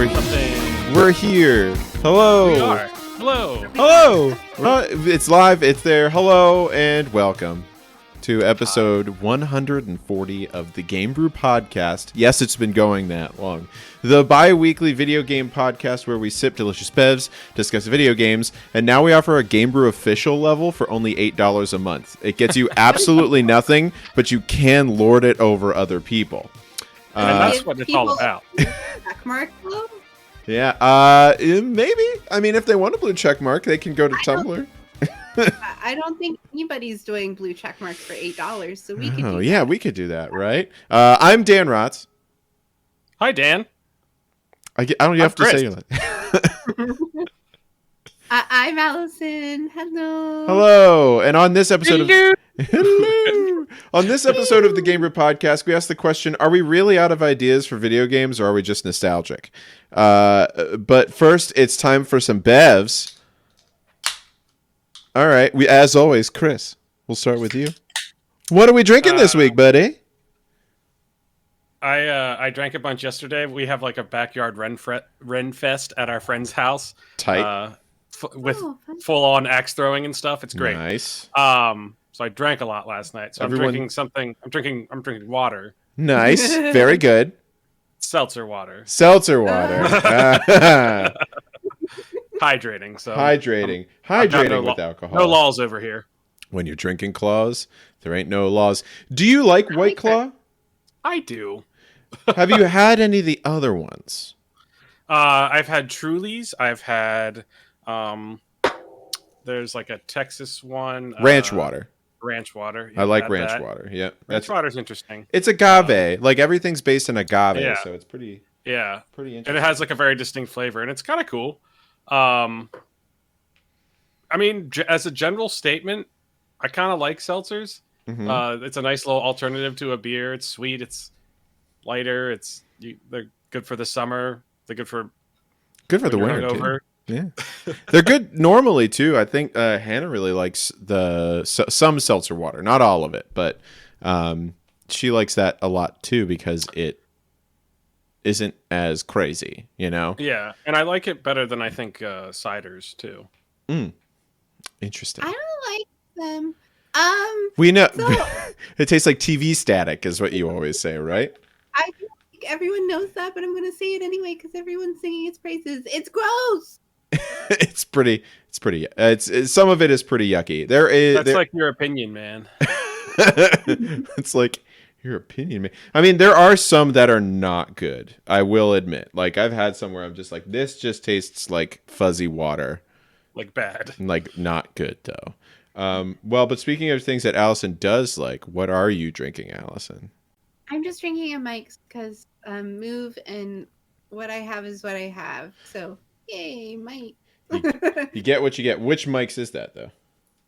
We're here. Hello. We are. Hello. Hello. It's live. It's there. Hello and welcome to episode 140 of the Game Brew podcast. Yes, it's been going that long. The bi-weekly video game podcast where we sip delicious bevs, discuss video games, and now we offer a Game Brew official level for only $8 a month. It gets you absolutely nothing, but you can lord it over other people. And that's what it's all about. Checkmark though? Yeah, maybe. I mean, if they want a blue check mark, they can go to Tumblr. I don't think anybody's doing blue check marks for $8, so we could do yeah, that. we could do that, right? I'm Dan Rotz. Hi, Dan. I don't have to Chris. say that. I'm Allison. Hello. Hello, and on this episode of Hello. On this episode of the Game Brew podcast, we ask the question: are we really out of ideas for video games, or are we just nostalgic? But first, it's time for some bevs. All right, as always, Chris. We'll start with you. What are we drinking this week, buddy? I drank a bunch yesterday. We have like a backyard Ren Fest at our friend's house. Tight. With fun. full-on axe throwing and stuff. It's great. Nice. So I drank a lot last night. So I'm drinking something. I'm drinking water. Nice. Very good. Seltzer water. Seltzer water. Hydrating. So Hydrating with alcohol. No laws over here. When you're drinking claws, there ain't no laws. Do you like White Claw? I do. Have you had any of the other ones? I've had Trulies. I've had there's like a Texas one. Ranch water. Ranch water. I like ranch water. Yeah. Ranch water's interesting. It's agave. Like everything's based in agave, Yeah. so it's pretty interesting. And it has like a very distinct flavor, and it's kind of cool. I mean, as a general statement, I kind of like seltzers. Mhm. It's a nice little alternative to a beer. It's sweet. It's lighter. They're good for the summer. They're good for Good for the when you're winter, too. hungover. Yeah. They're good normally, too. I think Hannah really likes some seltzer water. Not all of it, but she likes that a lot, too, because it isn't as crazy, you know? Yeah, and I like it better than I think ciders, too. Interesting. I don't like them. We know So- it tastes like TV static, is what you always say, right? I feel like everyone knows that, but I'm going to say it anyway because everyone's singing its praises. It's gross. It's pretty. It's some of it is pretty yucky. That's like your opinion, man. It's like your opinion, man. I mean, there are some that are not good. I will admit. Like I've had some where I'm just like, this just tastes like fuzzy water. Like bad. Like not good though. Well, but speaking of things that Allison does like, what are you drinking, Allison? I'm just drinking a Mike's because move and what I have is what I have. So, yay, Mike. You get what you get. Which Mike's is that though?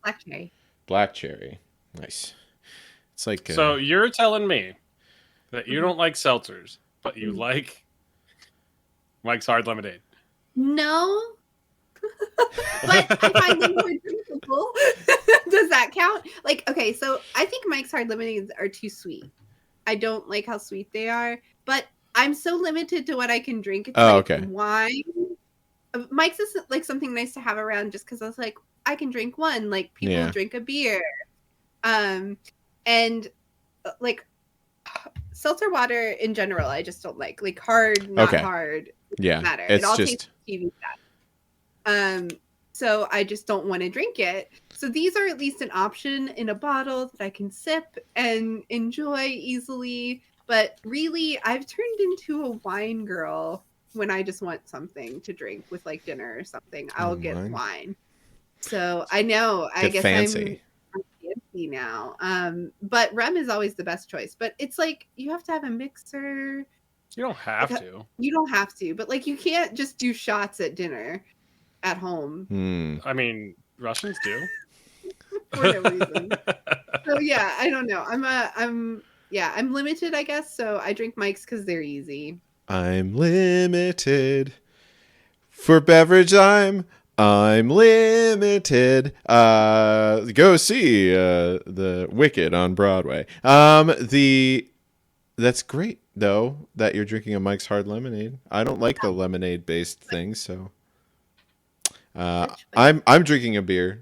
Black cherry. Black cherry. Nice. It's like So you're telling me that you don't like seltzers, but you like Mike's Hard Lemonade. No. But I find them more drinkable. Does that count? Like, okay, so I think Mike's Hard Lemonades are too sweet. I don't like how sweet they are, but I'm so limited to what I can drink. It's okay. Wine. Mike's is like something nice to have around just because I was like, I can drink one. Like people drink a beer. And like seltzer water in general, I just don't like. Like hard, not hard. Yeah, Matter. it's it all just tastes TV sad. So I just don't want to drink it. So these are at least an option in a bottle that I can sip and enjoy easily. But really, I've turned into a wine girl when I just want something to drink with like dinner or something. I'll get wine. So I know, I guess fancy. I'm fancy now. But rum is always the best choice. But it's like you have to have a mixer. You don't have to. You don't have to, but like you can't just do shots at dinner at home. I mean, Russians do. For no reason. So yeah, I don't know. I'm limited, I guess. So I drink Mike's because they're easy. I'm limited for beverage. I'm limited. Go see the Wicked on Broadway. That's great, though, that you're drinking a Mike's Hard Lemonade. I don't like the lemonade-based things, so I'm drinking a beer.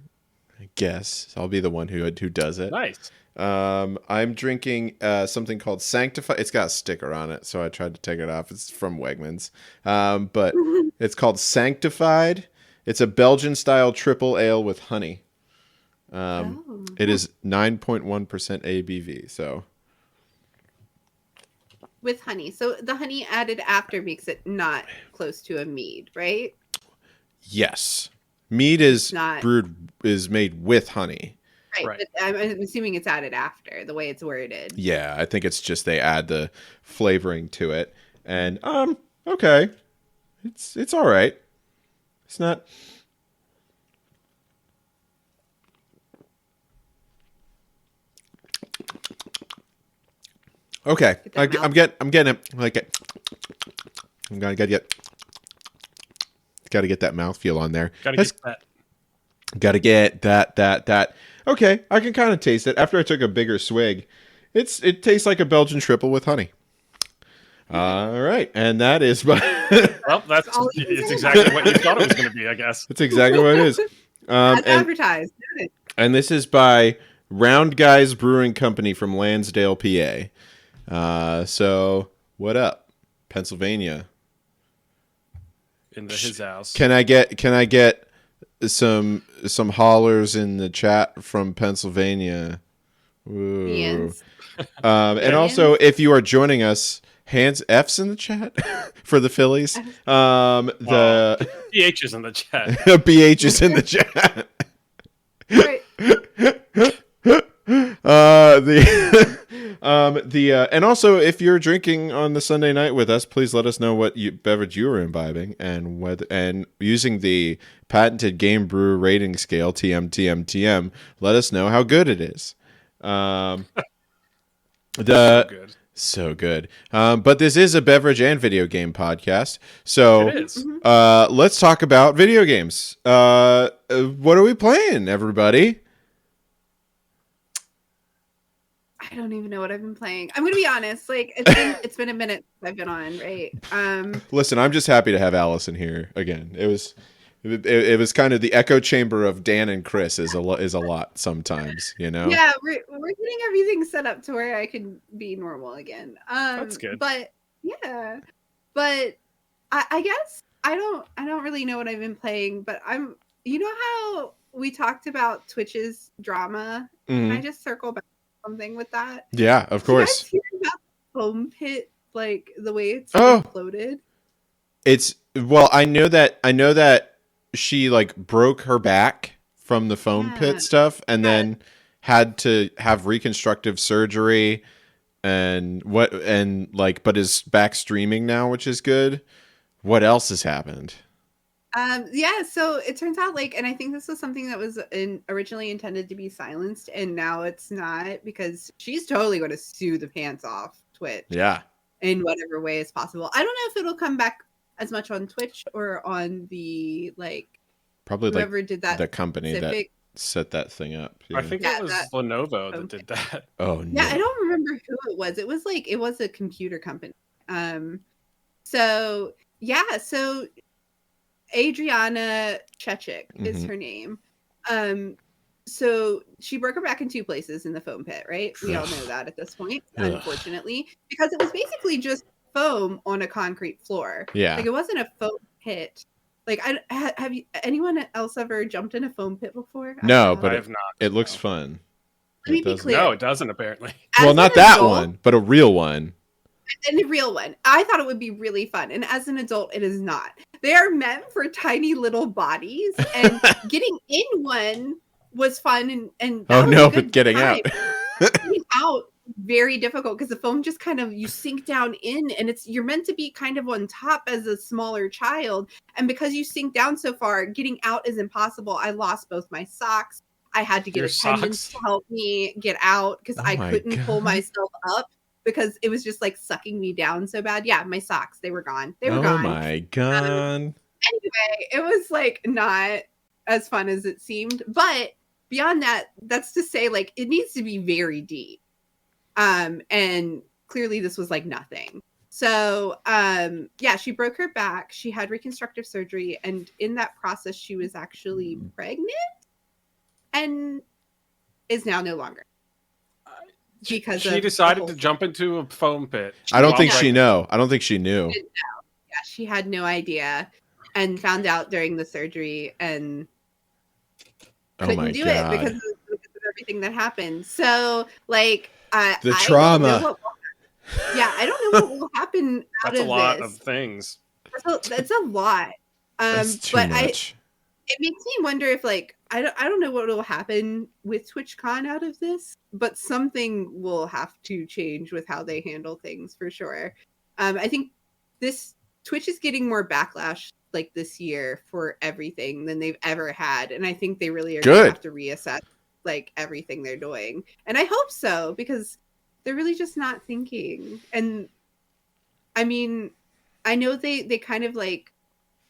I guess I'll be the one who does it. Nice. I'm drinking something called Sanctified. It's got a sticker on it, so I tried to take it off. It's from Wegmans, but it's called Sanctified. It's a Belgian-style triple ale with honey. It is 9.1% ABV, so. With honey. So the honey added after makes it not close to a mead, right? Yes. Mead is Not made with honey. right. But I'm assuming it's added after the way it's worded. Yeah, I think it's just they add the flavoring to it. And okay. It's all right. It's not okay. I'm getting it. Like it. I'm gonna get. Got to get that mouthfeel on there. Got to get that. Got to get that. Okay, I can kind of taste it. After I took a bigger swig, it tastes like a Belgian triple with honey. All right, and that is well, it's exactly what you thought it was going to be, I guess. That's exactly what it is. Advertised. And this is by Round Guys Brewing Company from Lansdale, PA. So what up, Pennsylvania? In his house. Can I get some hollers in the chat from Pennsylvania? Ooh. And also, if you are joining us, hands F's in the chat for the Phillies. The BH is in the chat. BH is in the chat. And also, if you're drinking on the Sunday night with us, please let us know what beverage you are imbibing, and using the patented Game Brew rating scale TM, let us know how good it is. So good. But this is a beverage and video game podcast, so it is. Let's talk about video games. What are we playing, everybody? I don't even know what I've been playing. I'm gonna be honest. Like it's been a minute since I've been on, right? Listen, I'm just happy to have Allison here again. It was kind of the echo chamber of Dan and Chris is a lot sometimes, you know. Yeah, we're getting everything set up to where I can be normal again. That's good. But yeah, but I guess I don't really know what I've been playing. But you know how we talked about Twitch's drama? Mm-hmm. Can I just circle back something with that? Yeah, of course. Did you guys hear about the foam pit, like the way it's imploded? I know that she like broke her back from the foam pit stuff, and then had to have reconstructive surgery, but is back streaming now, which is good. What else has happened? So it turns out and I think this was something that was originally intended to be silenced, and now it's not, because she's totally going to sue the pants off Twitch. Yeah. In whatever way is possible. I don't know if it'll come back as much on Twitch or on the probably whoever did that, the company that set that thing up. Yeah. I think it was Lenovo that did that. Oh no. Yeah, I don't remember who it was. It was a computer company. So Adriana Chechik is her name. So she broke her back in two places in the foam pit, right? We all know that at this point, unfortunately, because it was basically just foam on a concrete floor. Yeah. It wasn't a foam pit. Have you anyone else ever jumped in a foam pit before? No, but I have not. It looks fun. Let me be clear. No, it doesn't apparently. Well, not that one, but a real one. And a real one. I thought it would be really fun. And as an adult, it is not. They are meant for tiny little bodies, and getting in one was fun. And but getting out. Getting out, very difficult, because the foam just kind of, you sink down in, and you're meant to be kind of on top as a smaller child. And because you sink down so far, getting out is impossible. I lost both my socks. I had to get attendants to help me get out, because I couldn't pull myself up, because it was just sucking me down so bad. Yeah, my socks, they were gone. They were gone. Oh my god. Anyway, it was not as fun as it seemed. But beyond that, that's to say it needs to be very deep. And clearly this was like nothing. So, yeah, she broke her back. She had reconstructive surgery, and in that process, she was actually pregnant, and is now no longer because she decided to jump into a foam pit. I don't think Yeah. she know. I don't think she knew. Yeah, she had no idea, and found out during the surgery, and couldn't do it because of everything that happened. So, like, The I trauma. don't know what will, yeah, I don't know what will happen out That's of a lot this. of things. That's a lot. That's too but much. it makes me wonder if, like, I don't know what will happen with TwitchCon out of this, but something will have to change with how they handle things for sure. I think Twitch is getting more backlash like this year for everything than they've ever had, and I think they really are going to have to reassess like everything they're doing, and I hope so, because they're really just not thinking. And I mean, I know they kind of like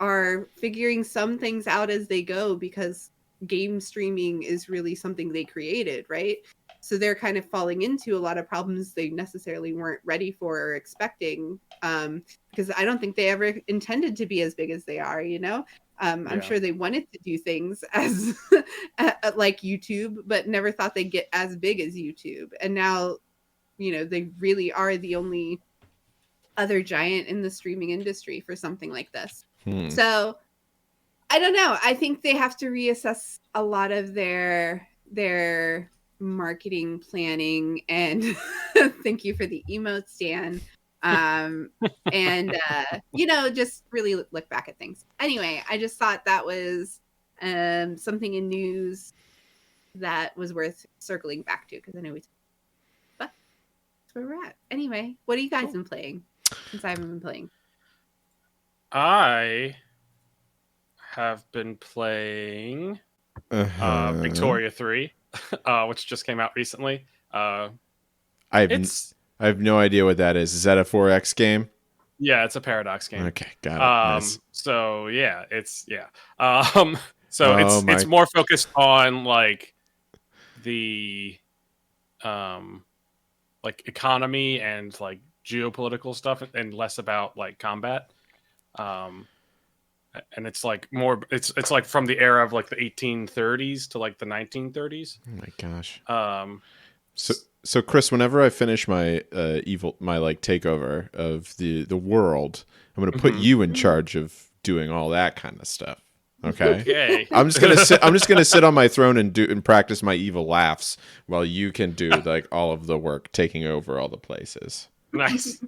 are figuring some things out as they go, because game streaming is really something they created, right? So they're kind of falling into a lot of problems they necessarily weren't ready for or expecting, because I don't think they ever intended to be as big as they are, you know? I'm sure they wanted to do things as like YouTube, but never thought they'd get as big as YouTube. And now, you know, they really are the only other giant in the streaming industry for something like this. So I don't know. I think they have to reassess a lot of their marketing planning. And thank you for the emote, Stan. And you know, just really look back at things. Anyway, I just thought that was something in news that was worth circling back to, because I know but that's where we're at. Anyway, what have you guys been playing since I haven't been playing? I have been playing Victoria 3, which just came out recently. I have no idea what that is. Is that a 4X game? Yeah, it's a Paradox game. Okay, got it. Nice. So yeah, it's it's more focused on like the like economy and like geopolitical stuff, and less about like combat. And it's like more, it's like from the era of like the 1830s to like the 1930s. Oh my gosh. So Chris, whenever I finish my my like takeover of the world, I'm going to put you in charge of doing all that kind of stuff. Okay. I'm just gonna sit on my throne and practice my evil laughs while you can do like all of the work, taking over all the places. Nice.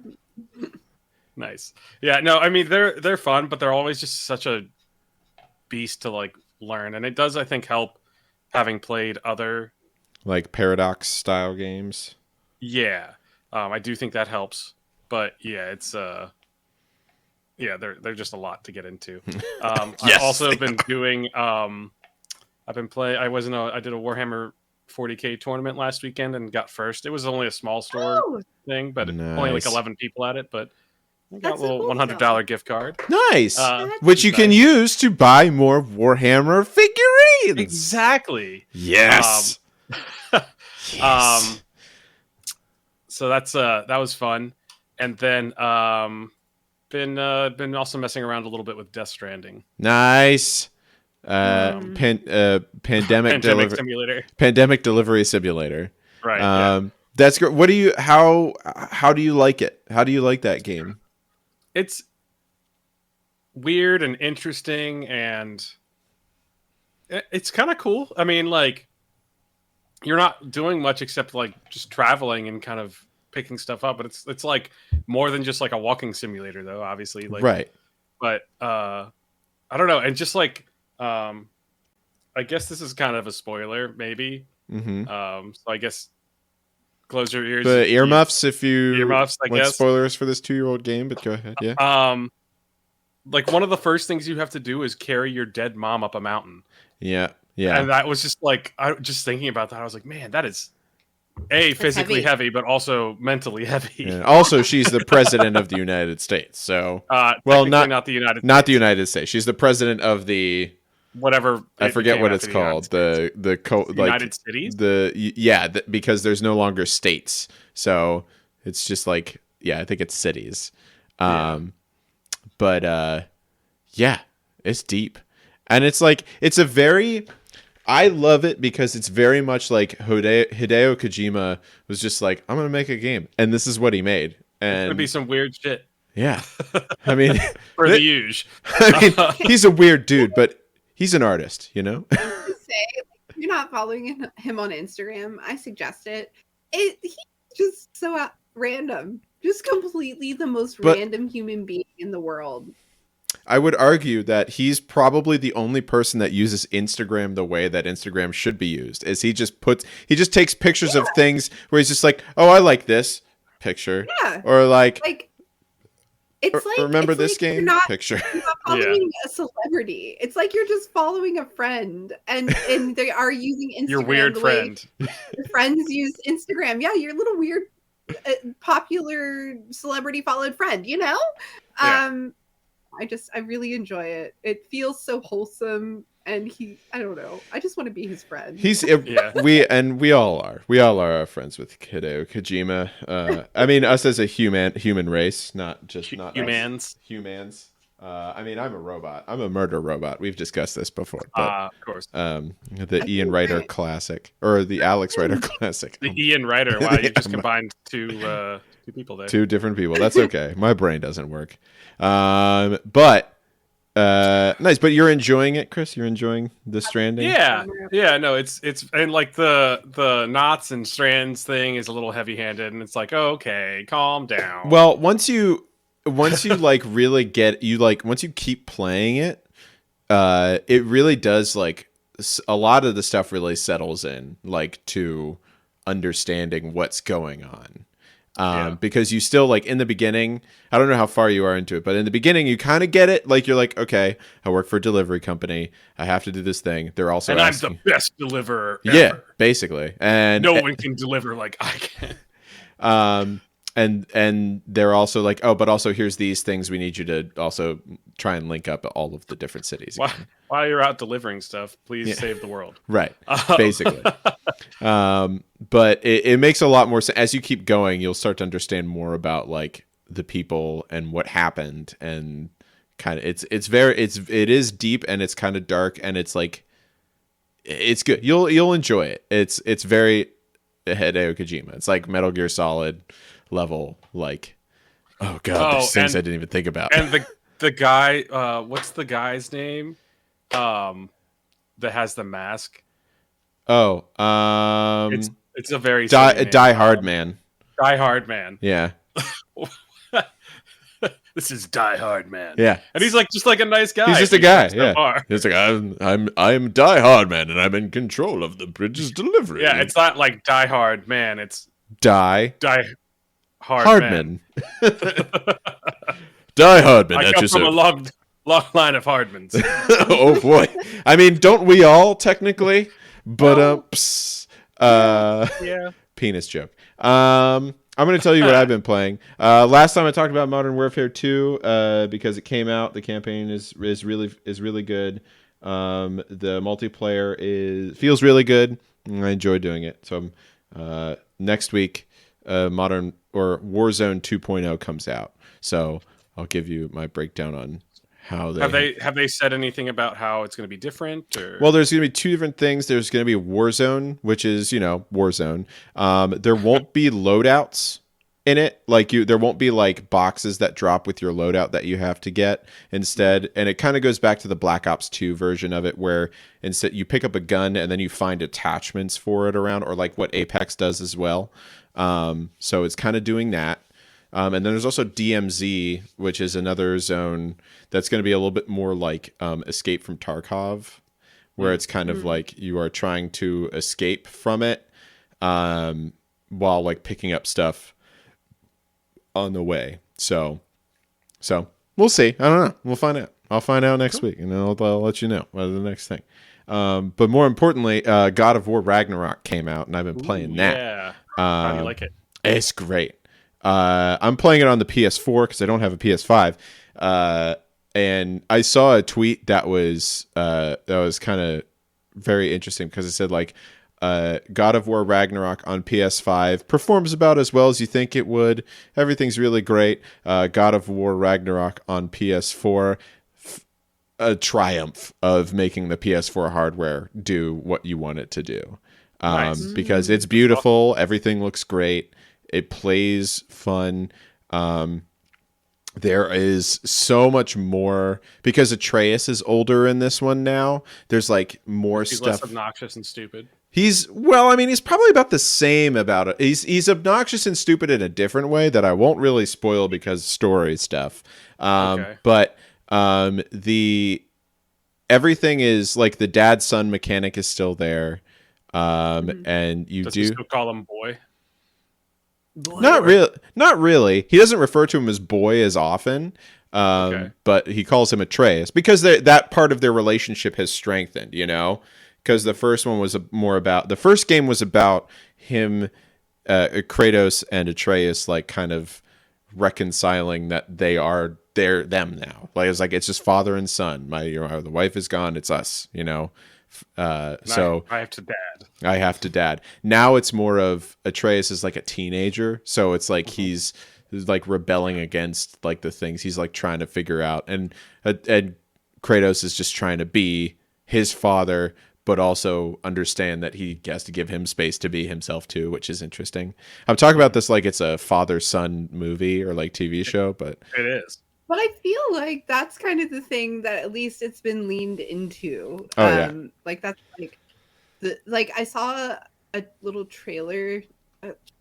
Nice. Yeah, no, I mean they're fun, but they're always just such a beast to like learn, and it does, I think, help having played other like Paradox style games. Yeah. I do think that helps. But yeah, it's yeah, they're just a lot to get into. Yes, I've also been doing I did a Warhammer 40K tournament last weekend and got first. It was only a small store thing, but only like 11 people at it, but I got a little $100 gift card. Nice. Which you can use to buy more Warhammer figurines. Exactly. Yes. Yes. So that's that was fun. And then been also messing around a little bit with Death Stranding. Nice. Pandemic Simulator. Pandemic Delivery Simulator. Right. That's great. What do you how do you like it? How do you like that game? It's weird and interesting, and it's kind of cool. I mean, like, you're not doing much except like just traveling and kind of picking stuff up, but it's like more than just like a walking simulator, though, obviously. Like, right. But I don't know, and just like I guess this is kind of a spoiler, maybe. So I guess close your ears. The earmuffs if you earmuffs, I guess. Spoilers for this 2-year-old game, but go ahead. Yeah. Like one of the first things you have to do is carry your dead mom up a mountain. Yeah. Yeah. And that was just like, I just thinking about that, I was like, man, that is physically heavy, but also mentally heavy. Yeah. Also, she's the president of the United States. So, well, not the United States. Not the United States. She's the president of the whatever. I forget what it's called. United Cities. Because there's no longer states. So It's just like, I think it's cities. Yeah. But yeah, it's deep. And it's like, I love it because it's very much like Hideo Kojima was just like, I'm going to make a game. And this is what he made. And It's gonna be some weird shit. Yeah. I mean, For the huge. He's a weird dude, but he's an artist, you know? To say, like, if you're not following him on Instagram, I suggest it. He's just so random. Just completely the most random human being in the world. I would argue that he's probably the only person that uses Instagram the way that Instagram should be used. Is he just takes pictures of things where he's just like, oh, I like this picture. Yeah. Or like it's like remember it's this like game picture. You're not following a celebrity. It's like you're just following a friend, and they are using Instagram. Your weird friend. Your friends use Instagram. Yeah, your little weird, popular celebrity followed friend. You know. Yeah. I really enjoy it. It feels so wholesome, and I don't know. I just want to be his friend. We all are friends with Hideo Kojima. I mean, us as a human race, not humans. Humans. I mean, I'm a robot. I'm a murder robot. We've discussed this before. But, of course. The Ian Ryder classic, or the Alex Ryder classic. The Ian Ryder. Wow, you just combined two people there. Two different people. That's okay. My brain doesn't work. But nice. But you're enjoying it, Chris? You're enjoying the Stranding? Yeah. No, it's and like the knots and strands thing is a little heavy-handed, and it's like, oh, okay, calm down. Well, once you like really once you keep playing it, it really does, like, a lot of the stuff really settles in, like, to understanding what's going on. Because you still, like, in the beginning, I don't know how far you are into it, but in the beginning you kind of get it. Like, you're like, okay, I work for a delivery company. I have to do this thing. They're also I'm the best deliverer ever. Yeah, basically. And no one can deliver like I can. And they're also like, oh, but also here's these things we need you to also try and link up all of the different cities. While you're out delivering stuff, please save the world. Right, basically. But it makes a lot more sense. As you keep going, you'll start to understand more about, like, the people and what happened, and kind of it is deep, and it's kind of dark, and it's like, it's good. You'll enjoy it. It's very Hideo Kojima. It's like Metal Gear Solid level, like, oh god, there's things I didn't even think about. And the guy, what's the guy's name? That has the mask. Oh, it's a very Die Hard Man. Die Hard Man. Yeah. This is Die Hard Man. Yeah. And he's like just like a nice guy. He's just a guy. Yeah. He's like, I'm Die Hard Man, and I'm in control of the bridge's delivery. Yeah, it's not like Die Hard Man. It's Die Hardman. Die Hardman. I come from a long line of Hardmans. Oh boy. I mean, don't we all technically? But yeah. Penis joke. I'm going to tell you what I've been playing. Last time I talked about Modern Warfare 2 because it came out. The campaign is really good. The multiplayer feels really good. I enjoy doing it. So next week, Modern or Warzone 2.0 comes out. So I'll give you my breakdown on how they have they said anything about how it's going to be different? Or? Well, there's going to be two different things. There's going to be Warzone, which is, Warzone. There won't be loadouts in it. Like there won't be like boxes that drop with your loadout that you have to get instead. And it kind of goes back to the Black Ops 2 version of it, where instead you pick up a gun and then you find attachments for it around, or like what Apex does as well. So it's kind of doing that. And then there's also DMZ, which is another zone that's going to be a little bit more like Escape from Tarkov, where it's kind of like you are trying to escape from it while like picking up stuff on the way. So we'll see. I don't know. We'll find out. I'll find out next week, and then I'll let you know what the next thing. But more importantly, God of War Ragnarok came out, and I've been playing that. Yeah. How do you like it? It's great. I'm playing it on the PS4 because I don't have a PS5. And I saw a tweet that was kind of very interesting, because it said, like, God of War Ragnarok on PS5 performs about as well as you think it would. Everything's really great. God of War Ragnarok on PS4, a triumph of making the PS4 hardware do what you want it to do. Nice. Because it's beautiful. Everything looks great. It plays fun. There is so much more because Atreus is older in this one now. There's like more He's stuff. less obnoxious and stupid. He's probably about the same about it. He's obnoxious and stupid in a different way that I won't really spoil because story stuff. Okay. But the everything is like the dad son mechanic is still there. And you Does do he still call him boy? not really. He doesn't refer to him as boy as often. Okay. But he calls him Atreus because that part of their relationship has strengthened, because the first one was the first game was about him, Kratos and Atreus, like kind of reconciling that they're them now. Like it's just father and son. The wife is gone. It's us, so I have to dad. I have to dad. Now it's more of Atreus is like a teenager. So it's like he's like rebelling against like the things he's like trying to figure out. And Kratos is just trying to be his father, but also understand that he has to give him space to be himself too, which is interesting. I'm talking about this like it's a father-son movie or like TV show, but It is. But I feel like that's kind of the thing that at least it's been leaned into. Oh, yeah. Like that's like I saw a little trailer,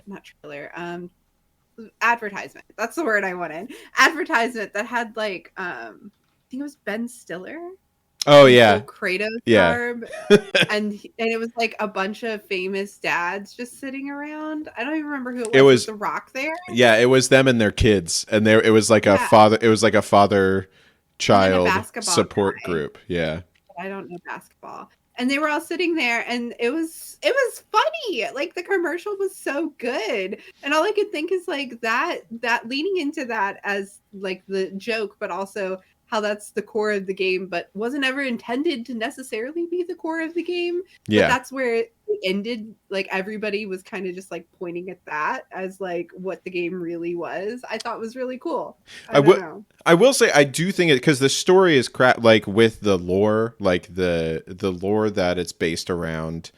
not trailer, advertisement. That's the word I wanted. Advertisement that had like I think it was Ben Stiller. Oh yeah, Kratos garb. and it was like a bunch of famous dads just sitting around. I don't even remember who it was. It was The Rock there. Yeah, it was them and their kids, and it was like a father. It was like a father-child support group. Yeah, I don't know basketball, and they were all sitting there, and it was funny. Like the commercial was so good, and all I could think is like that leaning into that as like the joke, but also how that's the core of the game, but wasn't ever intended to necessarily be the core of the game. Yeah. But that's where it ended. Like everybody was kind of just like pointing at that as like what the game really was. I thought was really cool. I will say I do think it because the story is like with the lore, like the lore that it's based around,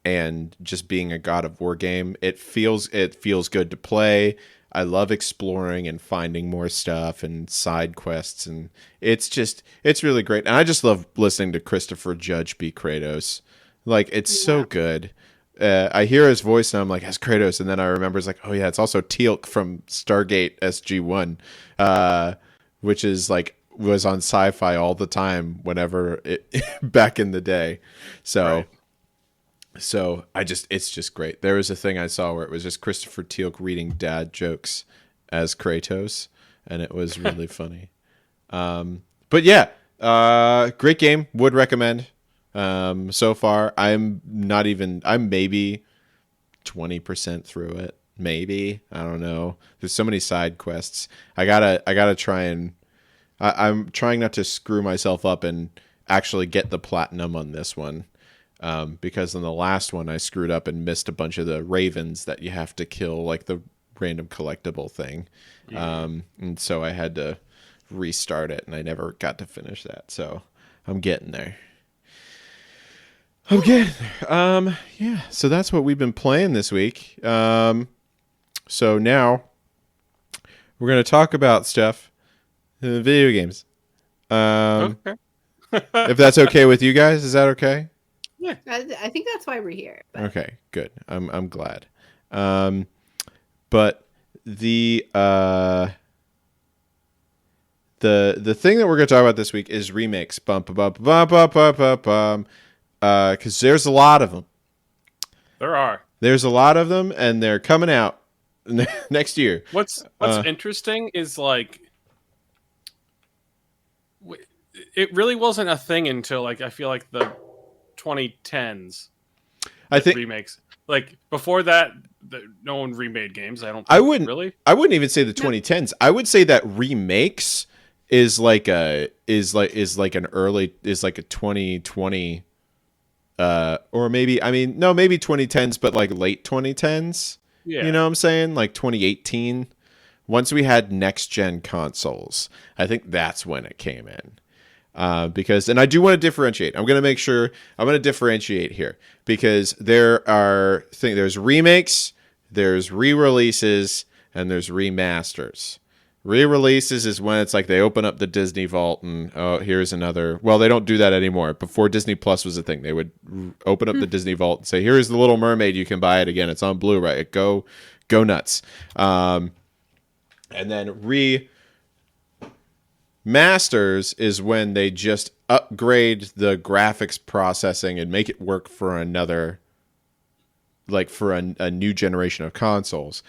and just being a God of War game, it feels good to play. I love exploring and finding more stuff and side quests, and it's really great. And I just love listening to Christopher Judge be Kratos. Like it's so good. I hear his voice and I'm like, as Kratos, and then I remember it's like, oh yeah, it's also Teal'c from Stargate SG-1, which is like was on Sci-Fi all the time whenever back in the day. So. Right. So it's just great. There was a thing I saw where it was just Christopher Teal'c reading dad jokes as Kratos, and it was really funny. But yeah, great game. Would recommend. So far, I'm maybe 20% through it. Maybe, I don't know. There's so many side quests. I gotta try and I'm trying not to screw myself up and actually get the platinum on this one. Because in the last one I screwed up and missed a bunch of the ravens that you have to kill, like the random collectible thing. Yeah. And so I had to restart it, and I never got to finish that. So I'm getting there. Yeah. So that's what we've been playing this week. So now we're going to talk about stuff, video games. Okay. If that's okay with you guys, is that okay? Yeah, I think that's why we're here. But. Okay, good. I'm glad. But the thing that we're going to talk about this week is remakes. Because there's a lot of them. There are. There's a lot of them, and they're coming out next year. What's interesting is like it really wasn't a thing until like I feel like the 2010s. I think remakes like before that no one remade games. I wouldn't even say the 2010s. I would say that remakes is like a 2020 or maybe, I mean, no, maybe 2010s, but like late 2010s. You Yeah. know what I'm saying? Like 2018. Once we had next gen consoles, I think that's when it came in. Because, and I do want to differentiate. I'm going to make sure I'm going to differentiate here because there's remakes, there's re-releases, and there's remasters. Re-releases is when it's like they open up the Disney Vault and oh, here's another. Well, they don't do that anymore. Before Disney Plus was a thing, they would open up the Disney Vault and say, "Here's the Little Mermaid. You can buy it again. It's on Blu-ray. Go nuts." And then remasters is when they just upgrade the graphics processing and make it work for another, like for a new generation of consoles.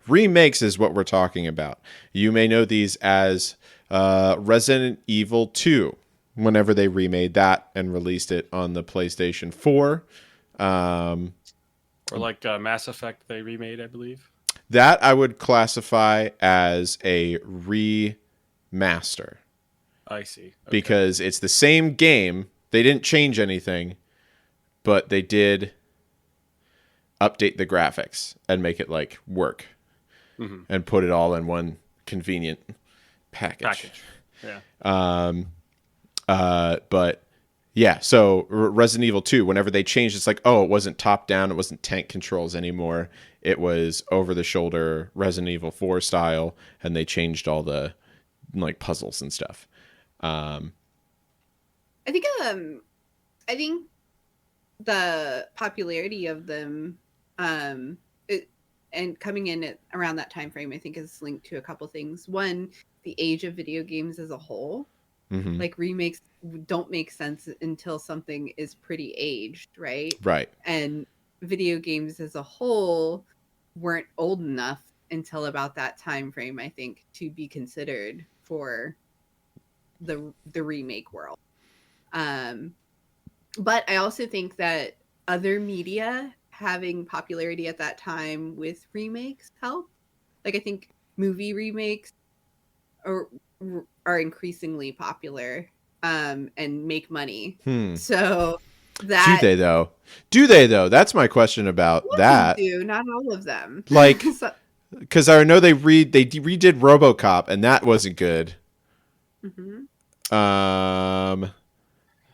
Remakes is what we're talking about. You may know these as Resident Evil 2, whenever they remade that and released it on the PlayStation 4. Or like Mass Effect they remade, I believe. That I would classify as a remaster. I see. Okay. Because it's the same game. They didn't change anything, but they did update the graphics and make it like work. Mm-hmm. And put it all in one convenient package. Yeah. But yeah, so Resident Evil 2, whenever they changed, it's like, oh, it wasn't top down, it wasn't tank controls anymore. It was over the shoulder Resident Evil 4 style, and they changed all the like puzzles and stuff. I think the popularity of them and coming in around that time frame, I think is linked to a couple things. One, the age of video games as a whole. Mm-hmm. Like remakes don't make sense until something is pretty aged, right? Right. And video games as a whole weren't old enough until about that time frame, I think, to be considered for the remake world. But I also think that other media having popularity at that time with remakes help. Like I think movie remakes are increasingly popular and make money. So that do they though? That's my question about that. Do not all of them. Like because I know they redid RoboCop and that wasn't good. Mm-hmm.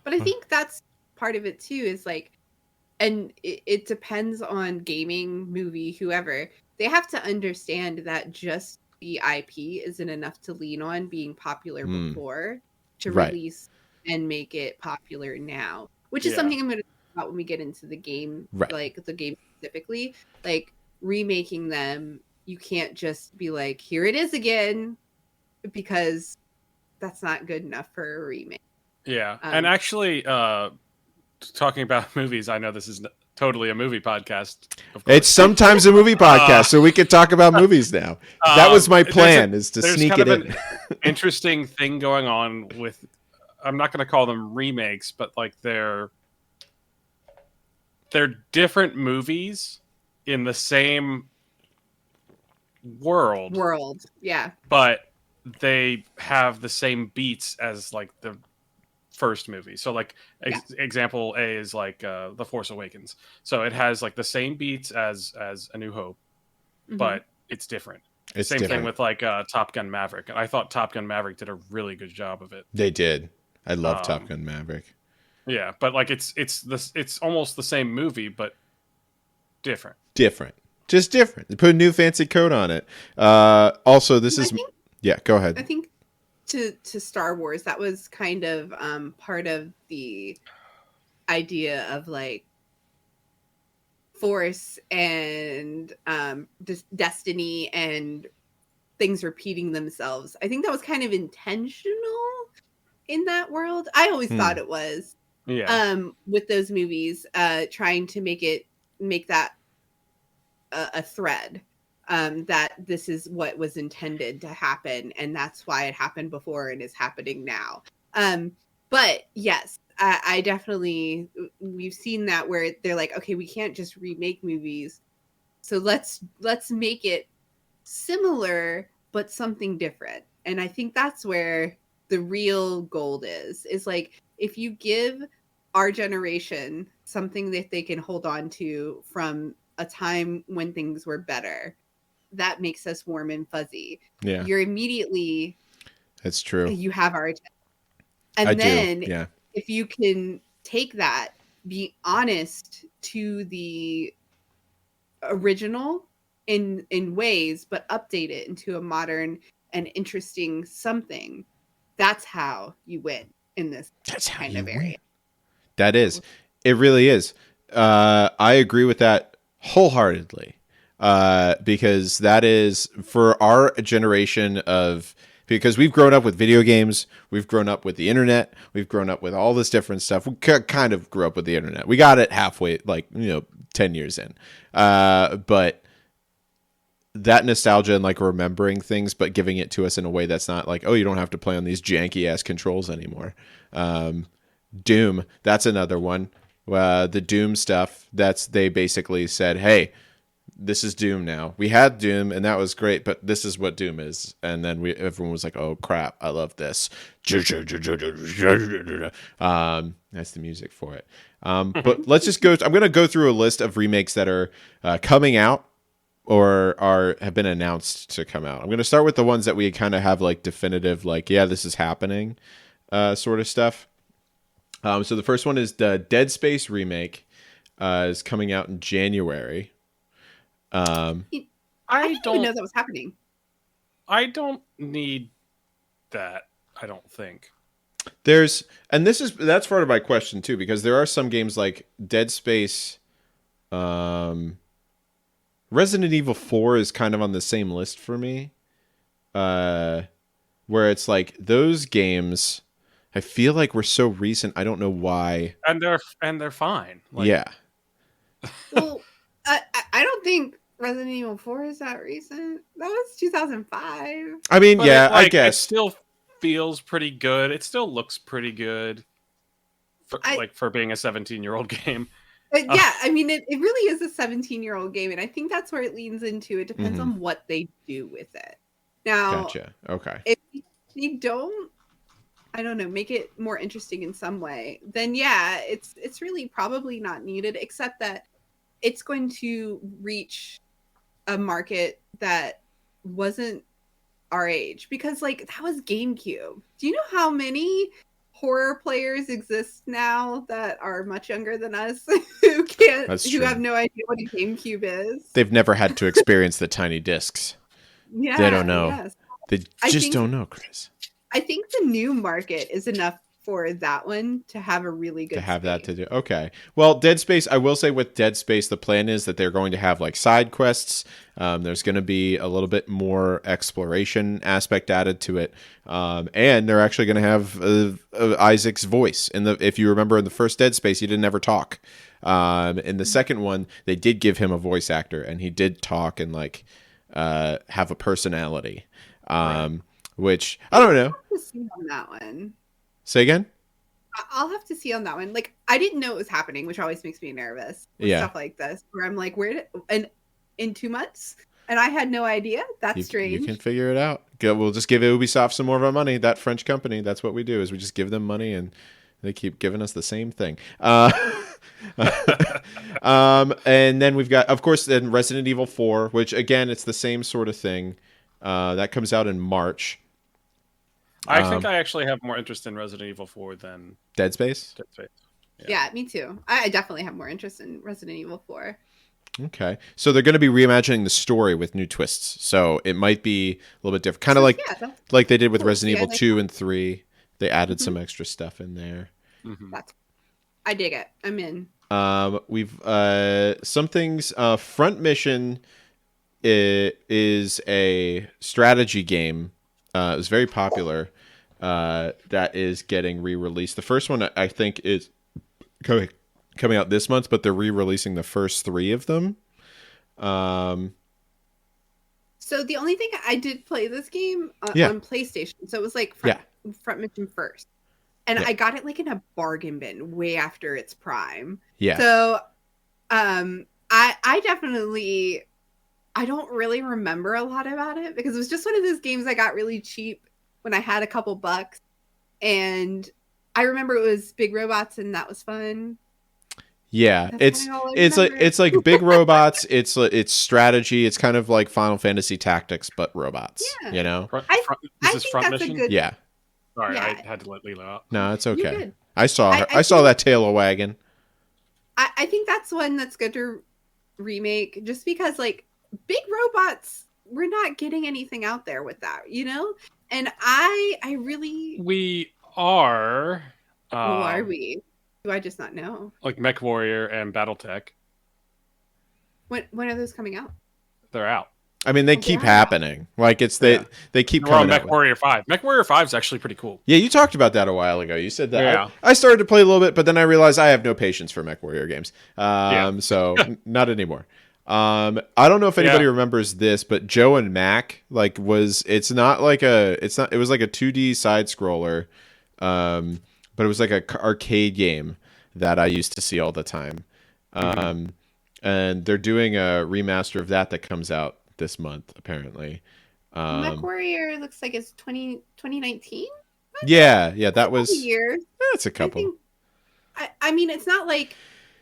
But I think that's part of it too, is like, and it depends on gaming, movie, whoever. They have to understand that just the IP isn't enough to lean on being popular before to release and make it popular now, which is something I'm going to talk about when we get into the game, like the game specifically. Like remaking them, you can't just be like, here it is again, because that's not good enough for a remake. Yeah, and actually, talking about movies, I know this is totally a movie podcast. It's sometimes a movie podcast, so we could talk about movies now. That was my plan, is to sneak it in. An interesting thing going on with, I'm not going to call them remakes, but like they're different movies in the same world. Yeah. But they have the same beats as like the first movie. So like example A is like The Force Awakens. So it has like the same beats as A New Hope, but it's different. Same thing with like Top Gun Maverick. And I thought Top Gun Maverick did a really good job of it. They did. I love Top Gun Maverick. Yeah, but like it's almost the same movie, but different. Just different. They put a new fancy coat on it. Also, this is go ahead. I think to Star Wars, that was kind of part of the idea of like force and destiny and things repeating themselves. I think that was kind of intentional in that world. I always thought it was. Yeah. With those movies, trying to make that a thread. That this is what was intended to happen, and that's why it happened before and is happening now. But yes, I definitely, we've seen that where they're like, okay, we can't just remake movies, so let's make it similar but something different. And I think that's where the real gold is like, if you give our generation something that they can hold on to from a time when things were better, that makes us warm and fuzzy. Yeah. You're immediately, That's true. you have our attention. And I then do. Yeah. if you can take that, be honest to the original in ways, but update it into a modern and interesting something, that's how you win in this That's how kind you of win. area. That is. It really is. I agree with that wholeheartedly. Because that is for our generation of, because we've grown up with video games, we've grown up with the internet, we've grown up with all this different stuff. We kind of grew up with the internet. We got it halfway, like, 10 years in. But that nostalgia and like remembering things, but giving it to us in a way that's not like, oh, you don't have to play on these janky ass controls anymore. Doom, that's another one. The Doom stuff, they basically said, hey, this is Doom now. We had Doom and that was great, but this is what Doom is. And then everyone was like, oh crap, I love this. That's the music for it. But let's just go. I'm going to go through a list of remakes that are coming out or have been announced to come out. I'm going to start with the ones that we kind of have like definitive, like, yeah, this is happening sort of stuff. So the first one is the Dead Space remake is coming out in January. I didn't even know that was happening. I don't need that. I don't think that's part of my question too, because there are some games like Dead Space, Resident Evil 4 is kind of on the same list for me, where it's like those games I feel like were so recent. I don't know why, and they're fine. Like, yeah. Well, I don't think Resident Evil 4 is that recent. That was 2005. I mean, but yeah, I it guess still feels pretty good. It still looks pretty good for being a 17-year-old game. Yeah, I mean, it really is a 17-year-old game, and I think that's where it leans into. It depends on what they do with it. Now, gotcha. Okay. If they don't, I don't know, make it more interesting in some way, then yeah, it's really probably not needed, except that it's going to reach a market that wasn't our age, because like that was GameCube. Do you know how many horror players exist now that are much younger than us who have no idea what a GameCube is? They've never had to experience the tiny discs. Yeah, they don't know. Yes. They just don't know, Chris. I think the new market is enough for that one to have a really good that to do. Okay. Well, Dead Space, I will say with Dead Space, the plan is that they're going to have like side quests. There's going to be a little bit more exploration aspect added to it. And they're actually going to have Isaac's voice. If you remember in the first Dead Space, he didn't ever talk. In the second one, they did give him a voice actor and he did talk and like have a personality. Right. Which I don't know. I'll have to see on that one. Say again? I'll have to see on that one. Like, I didn't know it was happening, which always makes me nervous with stuff like this, where I'm like, in 2 months? And I had no idea? That's strange. You can figure it out. We'll just give Ubisoft some more of our money. That French company, that's what we do, is we just give them money and they keep giving us the same thing. And then we've got, of course, then Resident Evil 4, which, again, it's the same sort of thing. That comes out in March. I think I actually have more interest in Resident Evil 4 than Dead Space. Yeah, me too. I definitely have more interest in Resident Evil 4. Okay. So they're going to be reimagining the story with new twists. So it might be a little bit different. Kind of like they did with Resident Evil 2 and 3. They added some extra stuff in there. Mm-hmm. I dig it. I'm in. We've some things. Front Mission is a strategy game. It was very popular. That is getting re-released. The first one I think is coming out this month, but they're re-releasing the first 3 of them. So the only thing I did play this game on PlayStation, so it was like Front Mission first, and I got it like in a bargain bin way after its prime. Yeah. So, I definitely. I don't really remember a lot about it because it was just one of those games I got really cheap when I had a couple bucks. And I remember it was big robots, and that was fun. Yeah, That's kinda all I remember. it's like big robots. It's strategy. It's kind of like Final Fantasy Tactics, but robots. Yeah. You know? This I is think front that's a mission. good. Yeah. Sorry, Yeah. I had to let Lilo out. No, it's You're okay. good. I saw her. I I saw think- that tail of wagon. I think that's one that's good to remake, just because like big robots, we're not getting anything out there with that, And I really. We are. Who are we? Do I just not know? Like Mech Warrior and BattleTech. When are those coming out? They're out. I mean, they Oh, keep yeah. happening. Like they keep We're on coming out. Mech Warrior 5. Mech Warrior 5 is actually pretty cool. Yeah, you talked about that a while ago. You said that. Yeah. I started to play a little bit, but then I realized I have no patience for Mech Warrior games. Yeah. So not anymore. I don't know if anybody remembers this, but Joe and Mac it was like a 2D side scroller. But it was like a arcade game that I used to see all the time. And they're doing a remaster of that comes out this month, apparently. Mech Warrior looks like it's 2019. Yeah, that was years. That's a couple. I mean, it's not like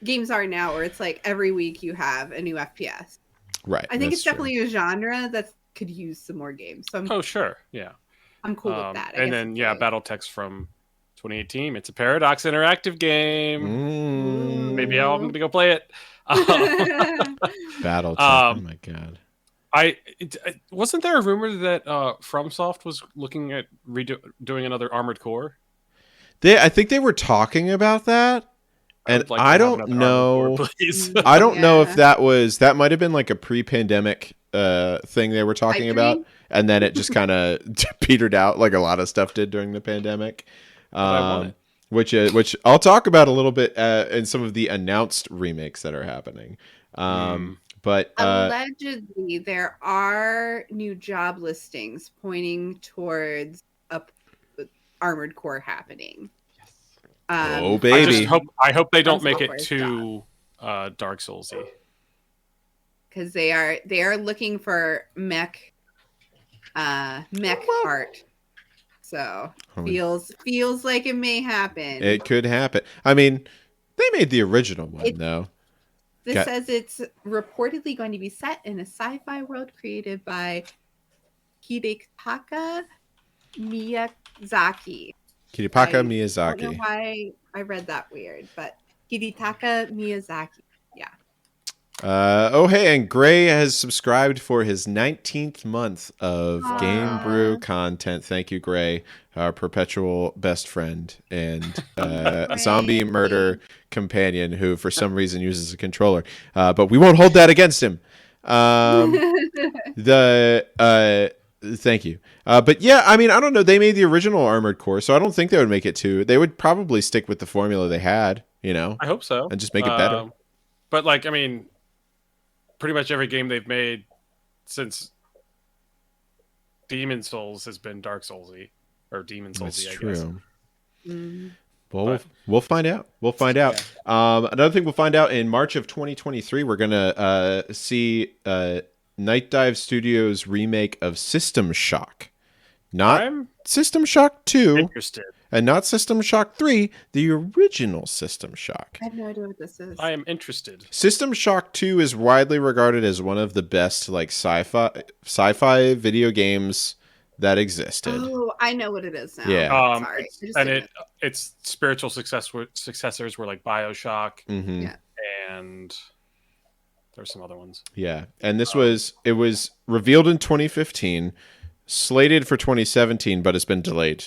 games are now, where it's like every week you have a new FPS. Right. I think it's definitely a genre that could use some more games. So sure, yeah. I'm cool with that. And then BattleTech's from 2018. It's a Paradox interactive game. Maybe I'm gonna go play it. BattleTech. Oh my god. Wasn't there a rumor that FromSoft was looking at doing another Armored Core? I think they were talking about that, and I don't know. Core, please. I don't know if that might have been like a pre-pandemic thing they were talking about, and then it just kind of petered out like a lot of stuff did during the pandemic. Which I'll talk about a little bit in some of the announced remakes that are happening. But allegedly, there are new job listings pointing towards a Armored Core happening. Oh baby! I hope they don't make it too Dark Soulsy, because they are looking for mech art. So feels like it may happen. It could happen. I mean, they made the original one though. This says it's reportedly going to be set in a sci-fi world created by Hidetaka Miyazaki. Hidetaka I Miyazaki. don't know why I read that weird, but Hidetaka Miyazaki. Yeah. And Gray has subscribed for his 19th month of Game Brew content. Thank you, Gray, our perpetual best friend and zombie murder companion who, for some reason, uses a controller. But we won't hold that against him. Thank you. But yeah, I mean, I don't know. They made the original Armored Core, so I don't think they would make it too. They would probably stick with the formula they had, I hope so. And just make it better. But I mean, pretty much every game they've made since Demon Souls has been Dark Soulsy or Demon Soulsy. That's I true. Mm. Well, we'll find out. Yeah. Another thing we'll find out in March of 2023, we're gonna see Night Dive Studios' remake of System Shock, not System Shock 2, interested. And not System Shock 3, the original System Shock. I have no idea what this is. I am interested. System Shock 2 is widely regarded as one of the best sci-fi video games that existed. Oh, I know what it is now. Yeah. Sorry. Its spiritual successors were like BioShock, Yeah. and there's some other ones. Yeah, and it was revealed in 2015, slated for 2017, but it's been delayed,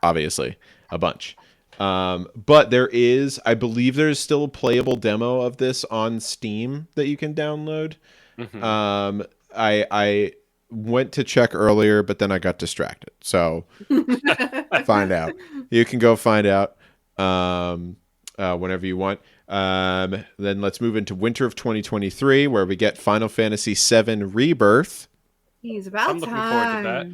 obviously, a bunch. But I believe there's still a playable demo of this on Steam that you can download. Mm-hmm. I went to check earlier, but then I got distracted. So find out. You can go find out whenever you want. Then let's move into winter of 2023, where we get Final Fantasy VII Rebirth. He's about I'm looking forward to that.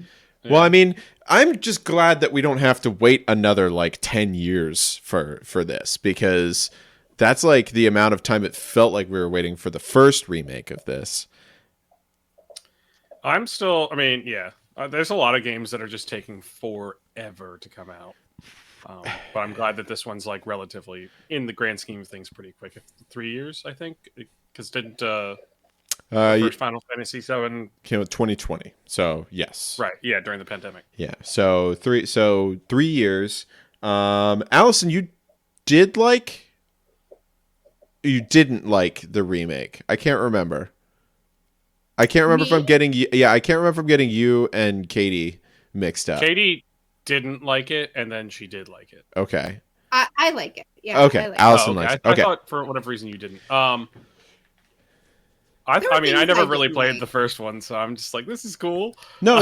Yeah. Well, I mean, I'm just glad that we don't have to wait another 10 years for this, because that's the amount of time it felt like we were waiting for the first remake of this. There's a lot of games that are just taking forever to come out. But I'm glad that this one's like relatively, in the grand scheme of things, pretty quick. 3 years, I think, because didn't the first Final Fantasy VII came out 2020. So yes, right? Yeah, during the pandemic. yeah. So 3 years. Allison, you didn't like the remake. I can't remember. I can't remember if I'm getting I can't remember if I'm getting you and Katie mixed up. Katie didn't like it, and then she did like it. Okay. I like it. Yeah. Okay. I like Allison likes it. Okay. I thought for whatever reason you didn't. I mean, I never really played the first one, so I'm just like, this is cool. No.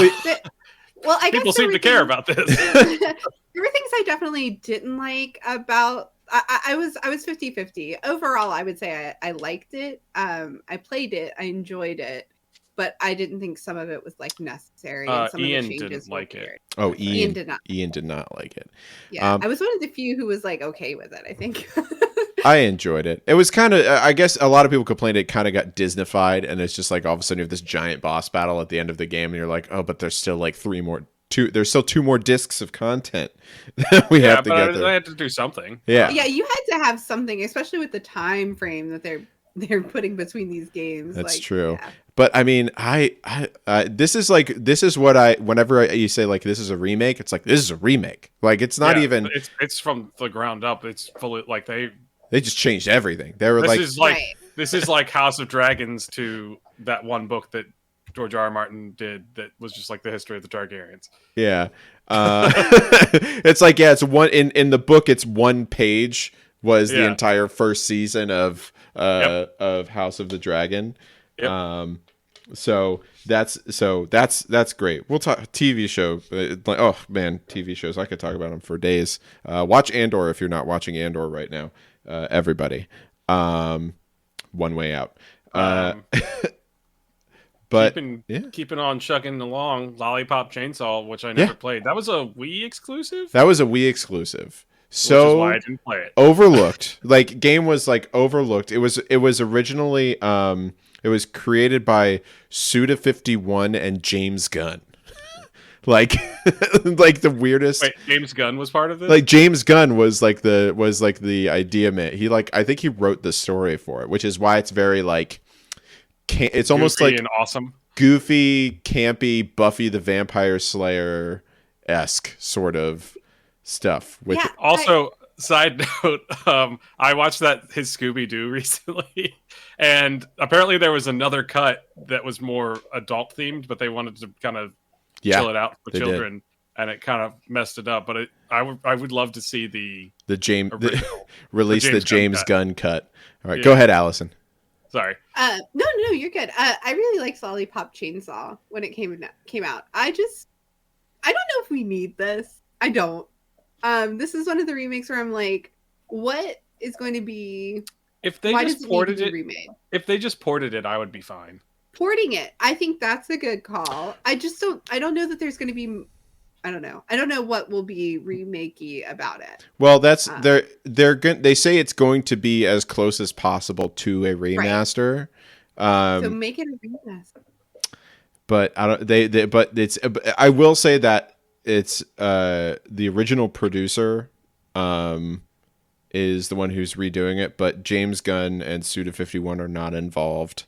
Well, I guess people seem to care about this. There were things I definitely didn't like about. I was 50-50. Overall, I would say I liked it. I played it. I enjoyed it. But I didn't think some of it was like necessary. And some Ian of the changes didn't like weird. it. Oh, Ian did not. Ian did not like it. Yeah, I was one of the few who was like okay with it, I think. I enjoyed it. It was kind of, I guess a lot of people complained it kind of got Disneyfied, and it's just like all of a sudden you have this giant boss battle at the end of the game, and you're like, oh, but there's still like there's still 2 more discs of content that we have to get there. I had to do something. Yeah. Yeah, you had to have something, especially with the time frame that they're putting between these games. That's like, true. Yeah. But I mean, this is what whenever you say like this is a remake, it's like this is a remake. Like it's not even. It's from the ground up. It's fully like they just changed everything. They were this is like House of Dragons to that one book that George R. R. Martin did that was just like the history of the Targaryens. Yeah. It's like, it's one in the book. It's 1 page was the entire first season of House of the Dragon. Yep. So that's great. We'll talk TV show. Like, oh man, TV shows. I could talk about them for days. Watch Andor if you're not watching Andor right now. Everybody. One Way Out. But keeping on chugging along, Lollipop Chainsaw, which I never played. That was a Wii exclusive. That was a Wii exclusive. So which is why I didn't play it. Overlooked. Like game was like overlooked. It was originally it was created by Suda51 and James Gunn. like the weirdest. Wait, James Gunn was part of this? Like James Gunn was like the idea man. He I think he wrote the story for it, which is why it's very like it's goofy almost like and awesome. Goofy, campy, Buffy the Vampire Slayer-esque sort of stuff. With side note, I watched his Scooby-Doo recently, and apparently there was another cut that was more adult themed, but they wanted to kind of chill it out for children, and it kind of messed it up. But I would love to see the James Gunn cut. All right, go ahead, Allison. Sorry. No, you're good. I really liked Lollipop Chainsaw when it came out. I don't know if we need this. I don't. This is one of the remakes where I'm like, what is going to be? If they just ported it, remade? If they just ported it, I would be fine. Porting it, I think that's a good call. I don't know that there's going to be. I don't know. I don't know what will be remakey about it. Well, that's they say it's going to be as close as possible to a remaster. Right. So make it a remaster. But I will say that it's the original producer is the one who's redoing it, but James Gunn and Suda51 are not involved,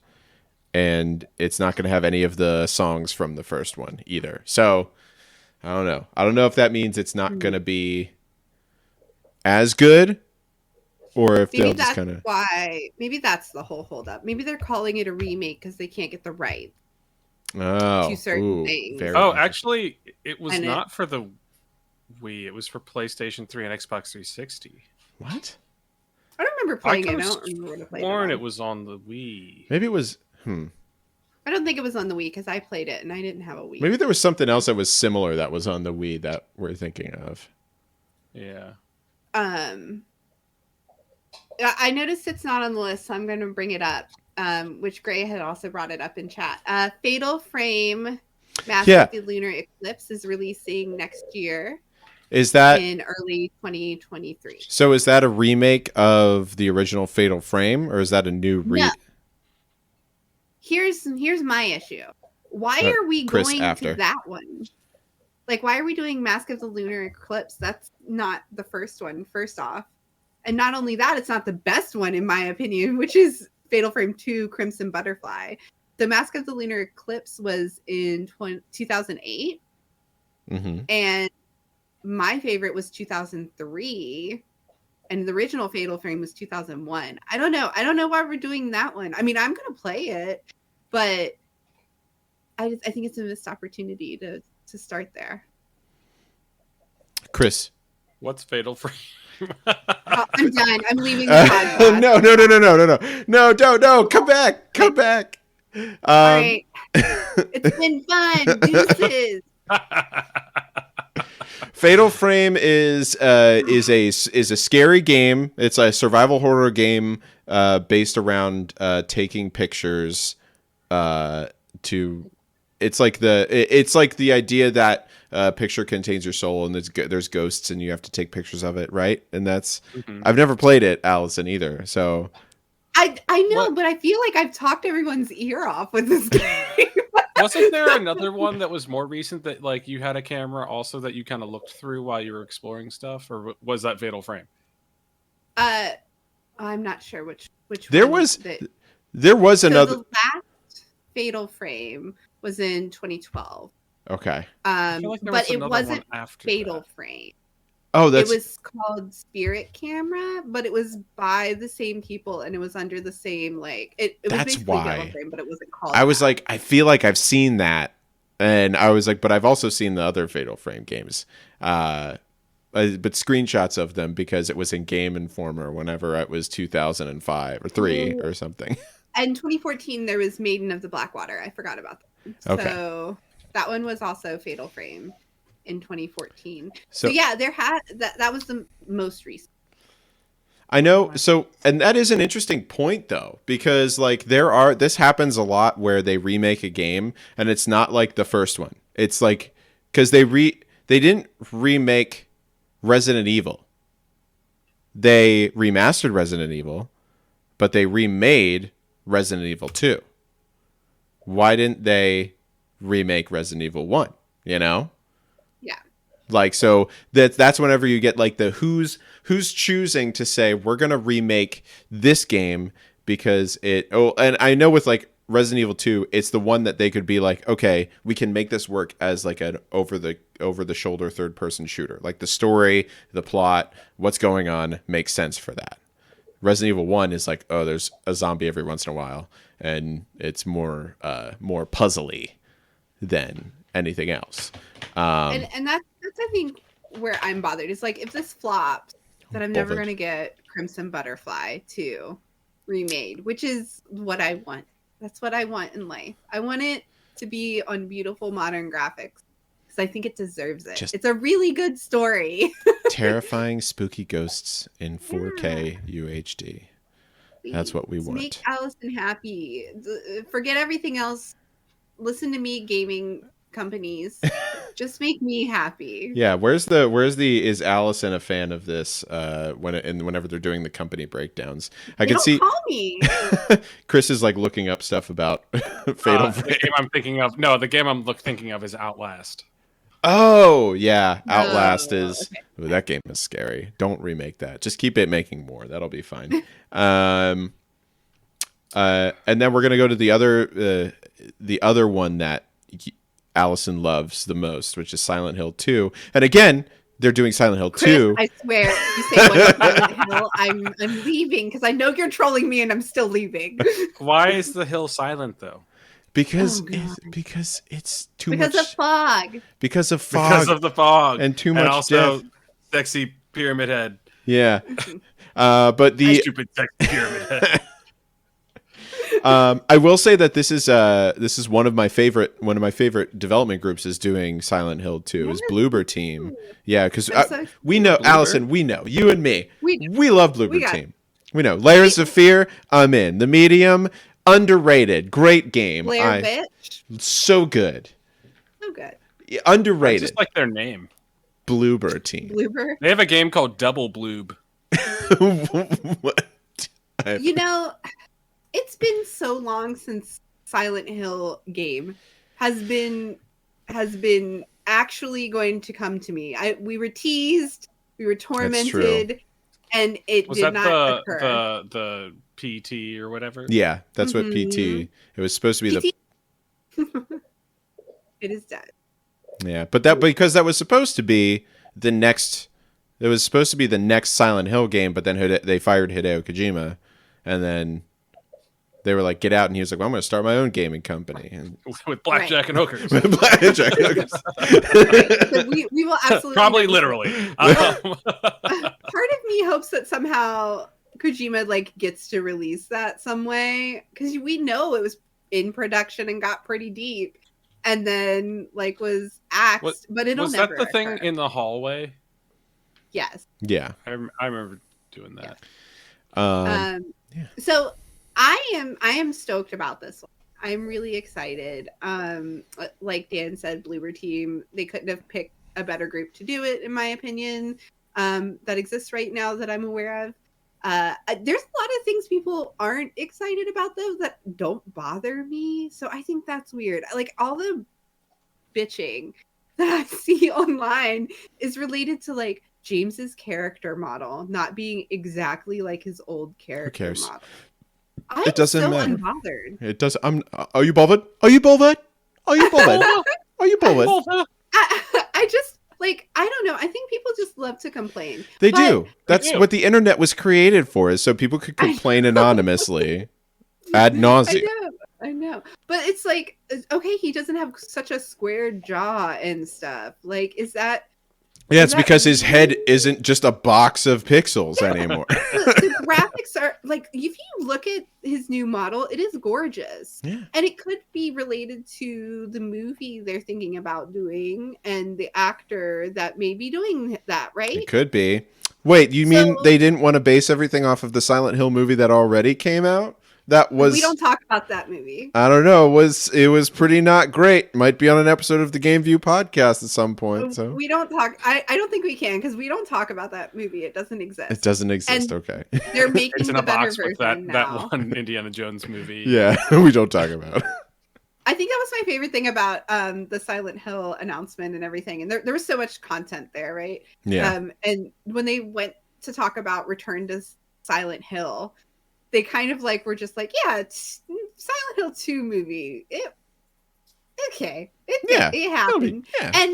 and it's not going to have any of the songs from the first one either. So I don't know. I don't know if that means it's not going to be as good, or if they'll just kind of. Maybe that's the whole holdup. Maybe they're calling it a remake because they can't get the rights to certain things. Actually, it was not for the Wii. It was for PlayStation 3 and Xbox 360. What? I don't remember playing it. I don't remember what I played it was on the Wii. Maybe it was. I don't think it was on the Wii because I played it and I didn't have a Wii. Maybe there was something else that was similar that was on the Wii that we're thinking of. Yeah. I noticed it's not on the list, so I'm going to bring it up. Which Gray had also brought it up in chat. Fatal Frame, Master of the Lunar Eclipse is releasing next year. Is that in early 2023? So is that a remake of the original Fatal Frame, or is that a new No. Here's my issue. Why are we Chris going after. to that one? Like, why are we doing Mask of the Lunar Eclipse? That's not the first one, first off. And not only that, it's not the best one, in my opinion, which is Fatal Frame 2 Crimson Butterfly. The Mask of the Lunar Eclipse was in 2008. Mm-hmm. And my favorite was 2003. And the original Fatal Frame was 2001. I don't know. I don't know why we're doing that one. I mean, I'm going to play it, but I think it's a missed opportunity to start there. Chris. What's Fatal Frame? I'm done. I'm leaving the podcast. No, don't. Come back. All right. It's been fun. Deuces. Fatal Frame is a scary game. It's a survival horror game based around taking pictures it's like the idea that a picture contains your soul and there's ghosts and you have to take pictures of it, right? And that's I've never played it, Allison, either. So I know, but I feel like I've talked everyone's ear off with this game. Wasn't there another one that was more recent that like you had a camera also that you kind of looked through while you were exploring stuff, or was that Fatal Frame? I'm not sure which there one was there was another. The last Fatal Frame was in 2012. Okay. But it wasn't Fatal Frame. Oh, it was called Spirit Camera, but it was by the same people and it was under the same like it was that's basically why Fatal Frame, but it wasn't called. I was like, I feel like I've seen that, and I was like, but I've also seen the other Fatal Frame games, but screenshots of them because it was in Game Informer whenever it was 2005 or 3 or something. And 2014 there was Maiden of the Blackwater. I forgot about that. Okay. So that one was also Fatal Frame in 2014. So yeah, that was the most recent. I know. So, and that is an interesting point though, because like this happens a lot where they remake a game and it's not like the first one. It's like, cause they didn't remake Resident Evil. They remastered Resident Evil, but they remade Resident Evil 2. Why didn't they remake Resident Evil 1? You know? Yeah. Like, so that's whenever you get like the who's choosing to say we're gonna remake this game because and I know with like Resident Evil 2, it's the one that they could be like, okay, we can make this work as like an over the shoulder third person shooter. Like the story, the plot, what's going on makes sense for that. Resident Evil 1 is like, oh, there's a zombie every once in a while, and it's more puzzly than anything else. And that's I think where I'm bothered. It's like if this flops, then I'm never gonna get Crimson Butterfly 2 remade, which is what I want. That's what I want in life. I want it to be on beautiful modern graphics because I think it deserves it. It's a really good story. Terrifying, spooky ghosts in 4K UHD. That's what we want. Make Allison happy. Forget everything else. Listen to me, gaming companies. Just make me happy. Yeah, is Allison a fan of this whenever they're doing the company breakdowns? I can see call me. Chris is like looking up stuff about Fatal Frame. The game I'm thinking of is Outlast. Oh, yeah. Outlast is okay. Ooh, that game is scary. Don't remake that. Just keep it making more. That'll be fine. And then we're going to go to the other one that Allison loves the most, which is Silent Hill 2. And again, they're doing Silent Hill 2. I swear, you say one Silent Hill, I'm leaving because I know you're trolling me and I'm still leaving. Why is the hill silent though? Because it's too much. Because of fog. Because of fog. Because of the fog. And too much also death. Sexy pyramid head. Yeah. But the stupid sexy pyramid head. I will say that this is one of my favorite development groups is doing Silent Hill 2 is Bloober Team. Yeah, because we know Bloober. Allison, we know you and me. We love Bloober Team. We know Layers of Fear. I'm in the Medium. Underrated, great game. Blair Witch. So good. So good. Underrated. I just like their name. Bloober Team. Bloober. They have a game called Double Bloob. What? You know, it's been so long since Silent Hill game has been actually going to come to me. We were teased, we were tormented, and it Was did that not occur. the PT or whatever? Yeah, that's what Mhm. PT. It was supposed to be PT. It is dead. Yeah, but because that was supposed to be the next. It was supposed to be the next Silent Hill game, but then they fired Hideo Kojima, and then they were like, "Get out!" And he was like, "Well, I'm going to start my own gaming company." And With blackjack and hookers. Blackjack hookers. So we will absolutely Probably never literally. Part of me hopes that somehow Kojima like gets to release that some way, because we know it was in production and got pretty deep, and then like was axed, but it'll was never that the thing occur. in the hallway? Yes. Yeah, I remember doing that. yeah. So I am stoked about this one. I'm really excited. Like Dan said, Bloober Team, they couldn't have picked a better group to do it, in my opinion, that exists right now that I'm aware of. There's a lot of things people aren't excited about, though, that don't bother me. So I think that's weird. Like, all the bitching that I see online is related to like James's character model not being exactly like his old character model. It doesn't matter. Unbothered. It does. Are you bothered? Are you bothered? Are you bothered? Are you bothered? I just like, I don't know. I think people just love to complain. They do. That's what the internet was created for, is so people could complain anonymously ad nauseum. I know. But it's like, okay, he doesn't have such a square jaw and stuff. Like, is that... Yeah, it's because his head isn't just a box of pixels anymore. The graphics are, like, if you look at his new model, it is gorgeous. Yeah. And it could be related to the movie they're thinking about doing and the actor that may be doing that, right? It could be. Wait, you mean they didn't want to base everything off of the Silent Hill movie that already came out? That was... We don't talk about that movie. I don't know. It was pretty not great. Might be on an episode of the Game View podcast at some point. So we don't talk. I don't think we can, because we don't talk about that movie. It doesn't exist. It doesn't exist. And okay. They're making It's in the a better box with version now. that one Indiana Jones movie. Yeah, we don't talk about it. I think that was my favorite thing about the Silent Hill announcement and everything. And there was so much content there, right? Yeah. And when they went to talk about Return to Silent Hill, they kind of like were just like, yeah, it's Silent Hill 2 movie. It happened. Yeah.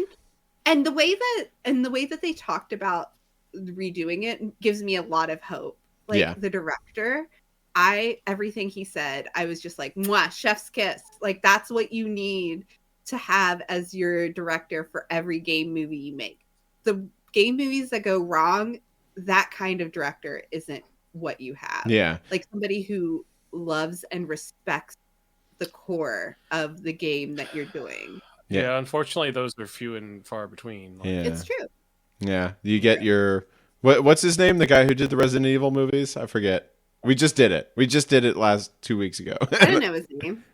And the way that they talked about redoing it gives me a lot of hope. Like, the director, everything he said, I was just like, mwah, chef's kiss. Like, that's what you need to have as your director for every game movie you make. The game movies that go wrong, that kind of director isn't what you have. Yeah. Like, somebody who loves and respects the core of the game that you're doing. Yeah, unfortunately those are few and far between. Yeah. It's true. Yeah. You get your what's his name? The guy who did the Resident Evil movies? I forget. We just did it. We just did it 2 weeks ago. I don't know his name.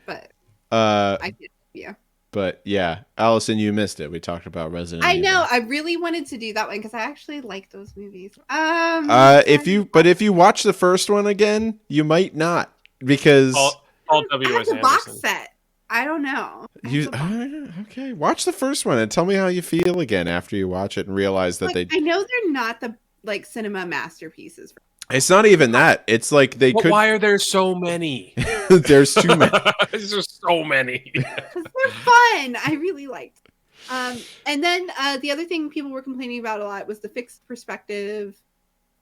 But I did, yeah. But yeah, Allison, you missed it. We talked about Resident Evil. I know. I really wanted to do that one because I actually like those movies. If you watch the first one again, you might not, because all W. I have the box set. I don't know. Okay, watch the first one and tell me how you feel again after you watch it and realize that I know they're not the cinema masterpieces. It's not even that. It's like they could. Why are there so many? There's too many. There's just so many. Because they're fun. I really liked. And then the other thing people were complaining about a lot was the fixed perspective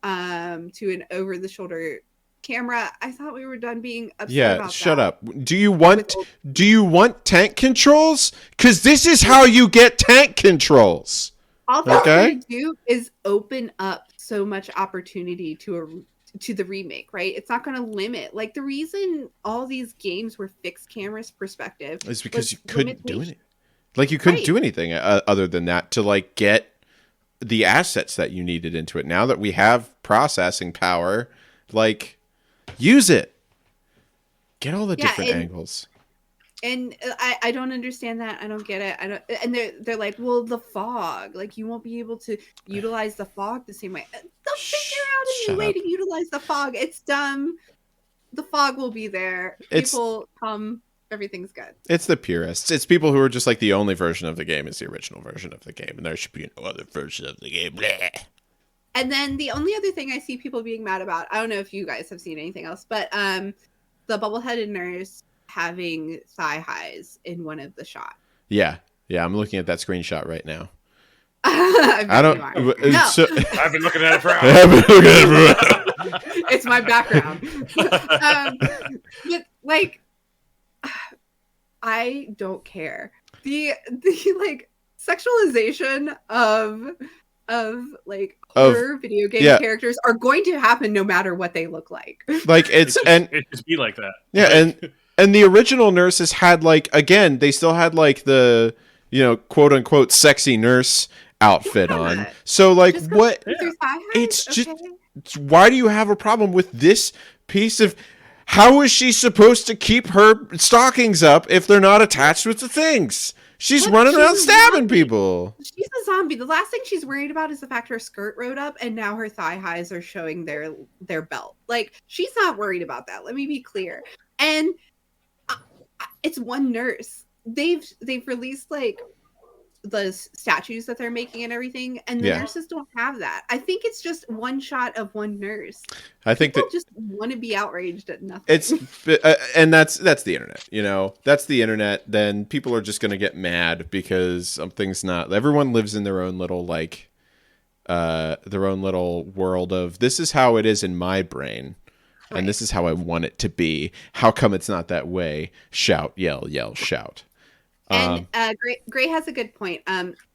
to an over-the-shoulder camera. I thought we were done being upset about that. Shut up. Do you want tank controls? Because this is how you get tank controls. All they're going to do is open up so much opportunity to the remake, right? It's not going to limit. Like, the reason all these games were fixed cameras perspective is because you couldn't do it. Like, you couldn't do anything other than that to like get the assets that you needed into it. Now that we have processing power, like, use it. Get all the different angles. And I don't understand that. I don't get it. I don't. And they're like, well, the fog. Like, you won't be able to utilize the fog the same way. They'll figure out a new way to utilize the fog. It's dumb. The fog will be there. People come everything's good. It's the purists. It's people who are just like the only version of the game is the original version of the game, and there should be no other version of the game. Blech. And then the only other thing I see people being mad about, I don't know if you guys have seen anything else, but the bubble-headed nurse having thigh highs in one of the shots. Yeah, I'm looking at that screenshot right now. I don't. No. So, I've been looking at it for hours. It's my background. But like, I don't care. The like sexualization of like horror video game characters are going to happen no matter what they look like. Like it just be like that. Yeah, and the original nurses had like, again, they still had like the, quote unquote sexy nurse outfit on. So like what it's just why do you have a problem with this piece of how is she supposed to keep her stockings up if they're not attached with the things? She's running around stabbing people. She's a zombie. The last thing she's worried about is the fact her skirt rode up and now her thigh highs are showing their belt. Like, she's not worried about that. Let me be clear. And it's one nurse. They've released like the statues that they're making and everything, and the nurses don't have that. I think it's just one shot of one nurse. I think people just want to be outraged at nothing. It's and that's the internet. That's the internet. Then people are just going to get mad because something's not. Everyone lives in their own little world of this is how it is in my brain. Right. And this is how I want it to be. How come it's not that way? Shout, yell, shout. And Gray has a good point.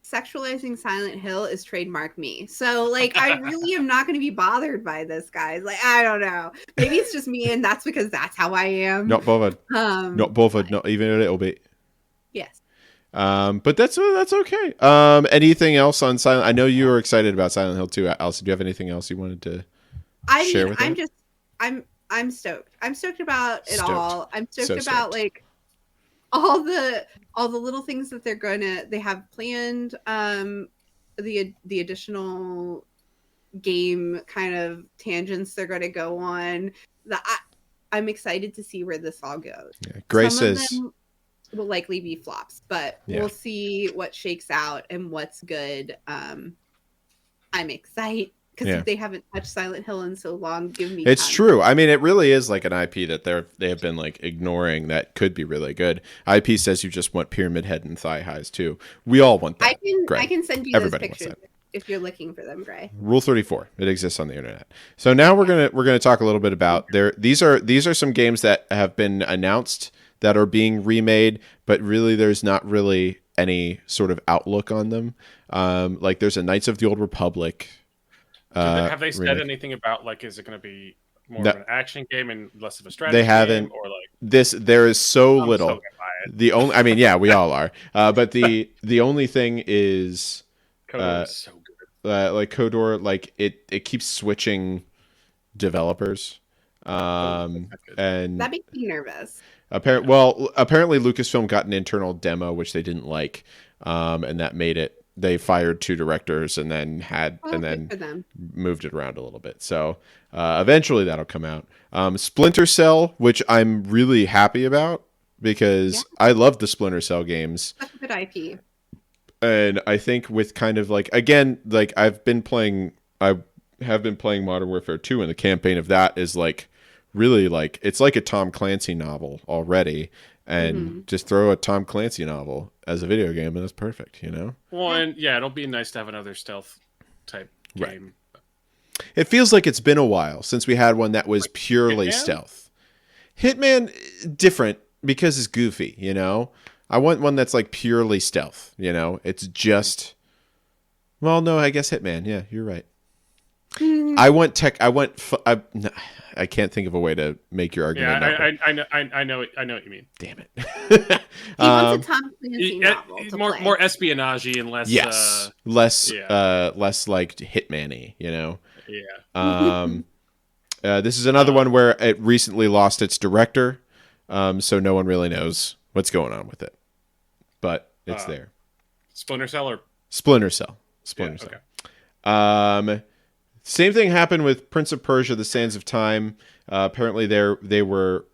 Sexualizing Silent Hill is trademark me. So, like, I really am not going to be bothered by this, guys. Like, I don't know. Maybe it's just me, and that's because that's how I am. Not bothered. Not even a little bit. Yes. But that's okay. Anything else on Silent? I know you were excited about Silent Hill 2. Allison, do you have anything else you wanted to share with us? I'm stoked. I'm stoked about it all. I'm stoked about like all the little things that they have planned. The additional game kind of tangents they're going to go on. I'm excited to see where this all goes. Yeah. Gray says of them will likely be flops, but we'll see what shakes out and what's good. I'm excited. Because if they haven't touched Silent Hill in so long, give me. It's true. I mean, it really is like an IP that they have been like ignoring that could be really good. IP says you just want Pyramid Head and thigh highs too. We all want that. I can send you those pictures if you're looking for them, Gray. Rule 34. It exists on the internet. So now we're gonna talk a little bit about these are some games that have been announced that are being remade, but really there's not really any sort of outlook on them. Like there's a Knights of the Old Republic. Have they said anything about like is it going to be more of an action game and less of a strategy? They haven't. Game, or like there is so little. The only, I mean, yeah, we all are. But the only thing is, Kodor is so good. Like Kodor, like it keeps switching developers, and that makes me nervous. Apparently Lucasfilm got an internal demo which they didn't like, and that made it. They fired 2 directors and then moved it around a little bit. So eventually that'll come out. Splinter Cell, which I'm really happy about because I love the Splinter Cell games. That's a good IP. And I think with kind of like, again, like I have been playing Modern Warfare 2, and the campaign of that is like really like, it's like a Tom Clancy novel already. And just throw a Tom Clancy novel as a video game, and that's perfect, Well, and it'll be nice to have another stealth type game. Right. It feels like it's been a while since we had one that was purely stealth. Hitman, different because it's goofy, I want one that's like purely stealth, It's just, well, no, I guess Hitman. Yeah, you're right. I can't think of a way to make your argument. Yeah, I know what you mean. Damn it! He wants a Tom Clancy novel to play. More espionage and less. Yes, less like Hitman-y, Yeah. This is another one where it recently lost its director, so no one really knows what's going on with it, but it's there. Splinter Cell or Splinter Cell. Okay. Same thing happened with Prince of Persia: The Sands of Time. Apparently, they were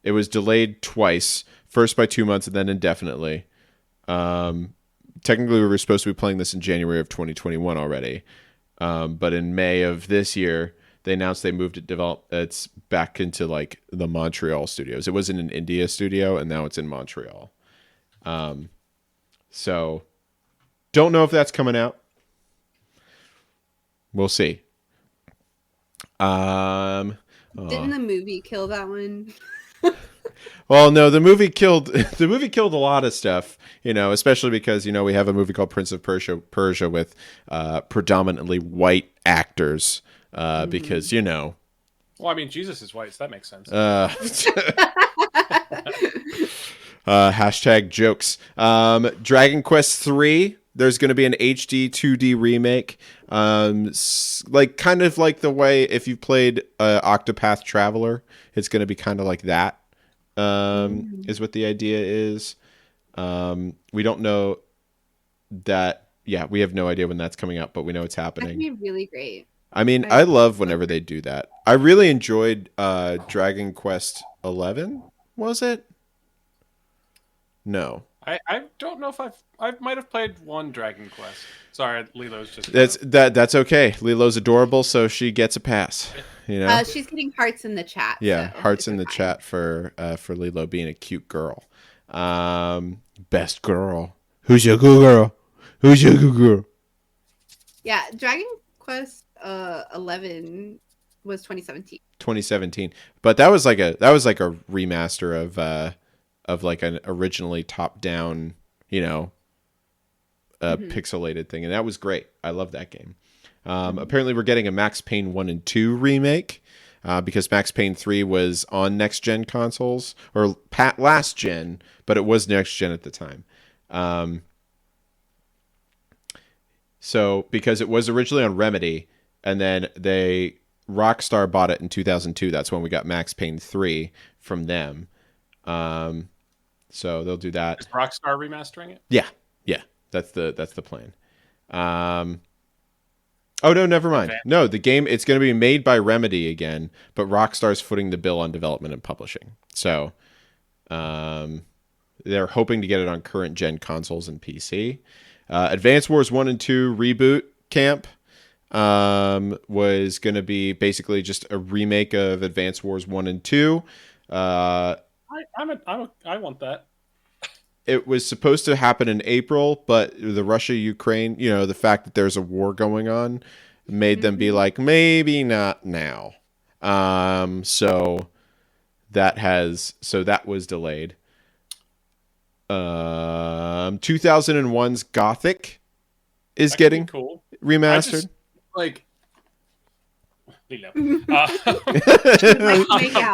It was delayed twice, first by 2 months and then indefinitely. Technically, we were supposed to be playing this in January of 2021 already. But in May of this year, they announced they moved it's back into like the Montreal studios. It was in an India studio, and now it's in Montreal. So don't know if that's coming out. We'll see. Didn't the movie kill that one? Well, no, the movie killed a lot of stuff, especially because, we have a movie called Prince of Persia with predominantly white actors because, Well, I mean, Jesus is white, so that makes sense. Hashtag jokes. Dragon Quest III, there's going to be an HD 2D remake. Kind of like the way if you played Octopath Traveler, it's going to be kind of like that. Is what the idea is. We don't know that. Yeah, we have no idea when that's coming out, but we know it's happening. That'd be really great. I mean, I love whenever they do that. I really enjoyed Dragon Quest 11. Was it? No. I don't know if I might have played one Dragon Quest. Sorry, Lilo's just. That's okay. Lilo's adorable, so she gets a pass. She's getting hearts in the chat. Yeah, so hearts in the chat for Lilo being a cute girl. Best girl. Who's your good girl? Who's your good girl? Yeah, Dragon Quest 11 was 2017. 2017, but that was like a remaster of like an originally top down, pixelated thing, and that was great. I love that game. Apparently, we're getting a Max Payne 1 and 2 remake because Max Payne 3 was on next gen consoles or last gen, but it was next gen at the time. So because it was originally on Remedy, and then Rockstar bought it in 2002. That's when we got Max Payne 3 from them. So they'll do that. Is Rockstar remastering it? Yeah. That's the plan. Oh no, never mind. No, the game, it's going to be made by Remedy again, but Rockstar's footing the bill on development and publishing. So they're hoping to get it on current gen consoles and PC. Advance Wars 1 and 2 reboot camp was going to be basically just a remake of Advance Wars 1 and 2. I want that. It was supposed to happen in April, but the Russia-Ukraine, the fact that there's a war going on made them be like, maybe not now. So that was delayed. 2001's Gothic is getting cool remastered.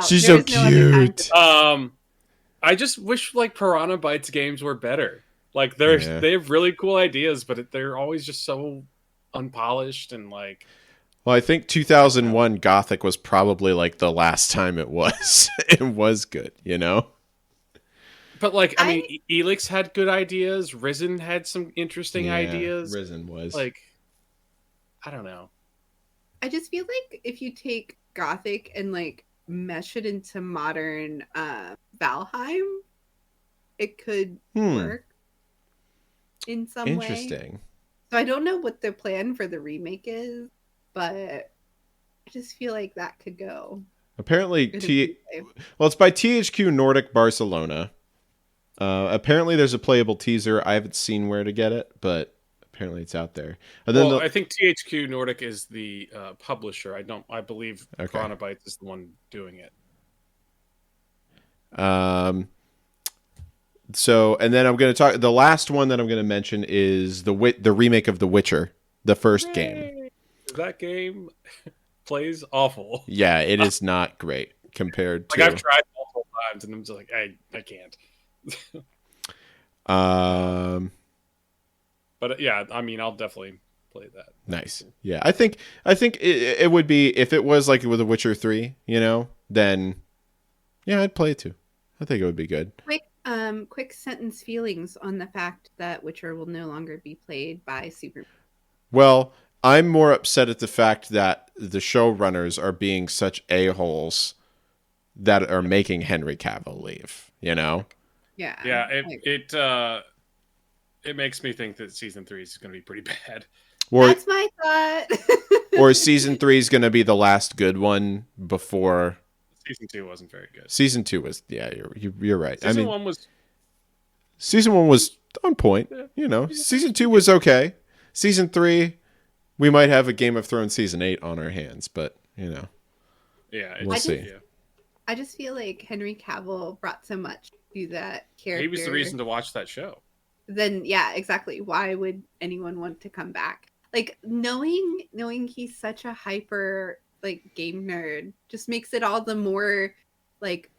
She's so cute. I just wish Piranha Bytes games were better. They have really cool ideas, but they're always just so unpolished and like. Well, I think 2001 Gothic was probably the last time it was good, But I mean, Elix had good ideas. Risen had some interesting ideas. Risen was I don't know. I just feel like if you take Gothic and mesh it into modern Valheim, it could work in some way. Interesting. So I don't know what the plan for the remake is, but I just feel like that could go. Apparently, it's by THQ Nordic Barcelona. Apparently, there's a playable teaser. I haven't seen where to get it, but apparently it's out there. And then I think THQ Nordic is the publisher. I believe Piranha Bytes is the one doing it. So, and then I'm going to talk. The last one that I'm going to mention is the remake of The Witcher, the first game. That game plays awful. Yeah, it is not great compared to. I've tried multiple times, and I'm just like, I can't. But yeah, I mean, I'll definitely play that. Nice. Yeah, I think it would be, if it was like with The Witcher 3, then yeah, I'd play it too. I think it would be good. Quick sentence feelings on the fact that Witcher will no longer be played by Superman. Well, I'm more upset at the fact that the showrunners are being such a-holes that are making Henry Cavill leave. You know? Yeah. Yeah, it makes me think that season 3 is going to be pretty bad. Or That's my thought. or season 3 is going to be the last good one before. Season 2 wasn't very good. Season 2 was, yeah, you're right. Season 1 was. Season 1 was on point. You know, season 2 was okay. Season 3, we might have a Game of Thrones season 8 on our hands, but you know, Yeah, we'll see. I just feel like Henry Cavill brought so much to that character. He was the reason to watch that show. Then yeah, exactly. Why would anyone want to come back? Like knowing he's such a hyper like game nerd just makes it all the more like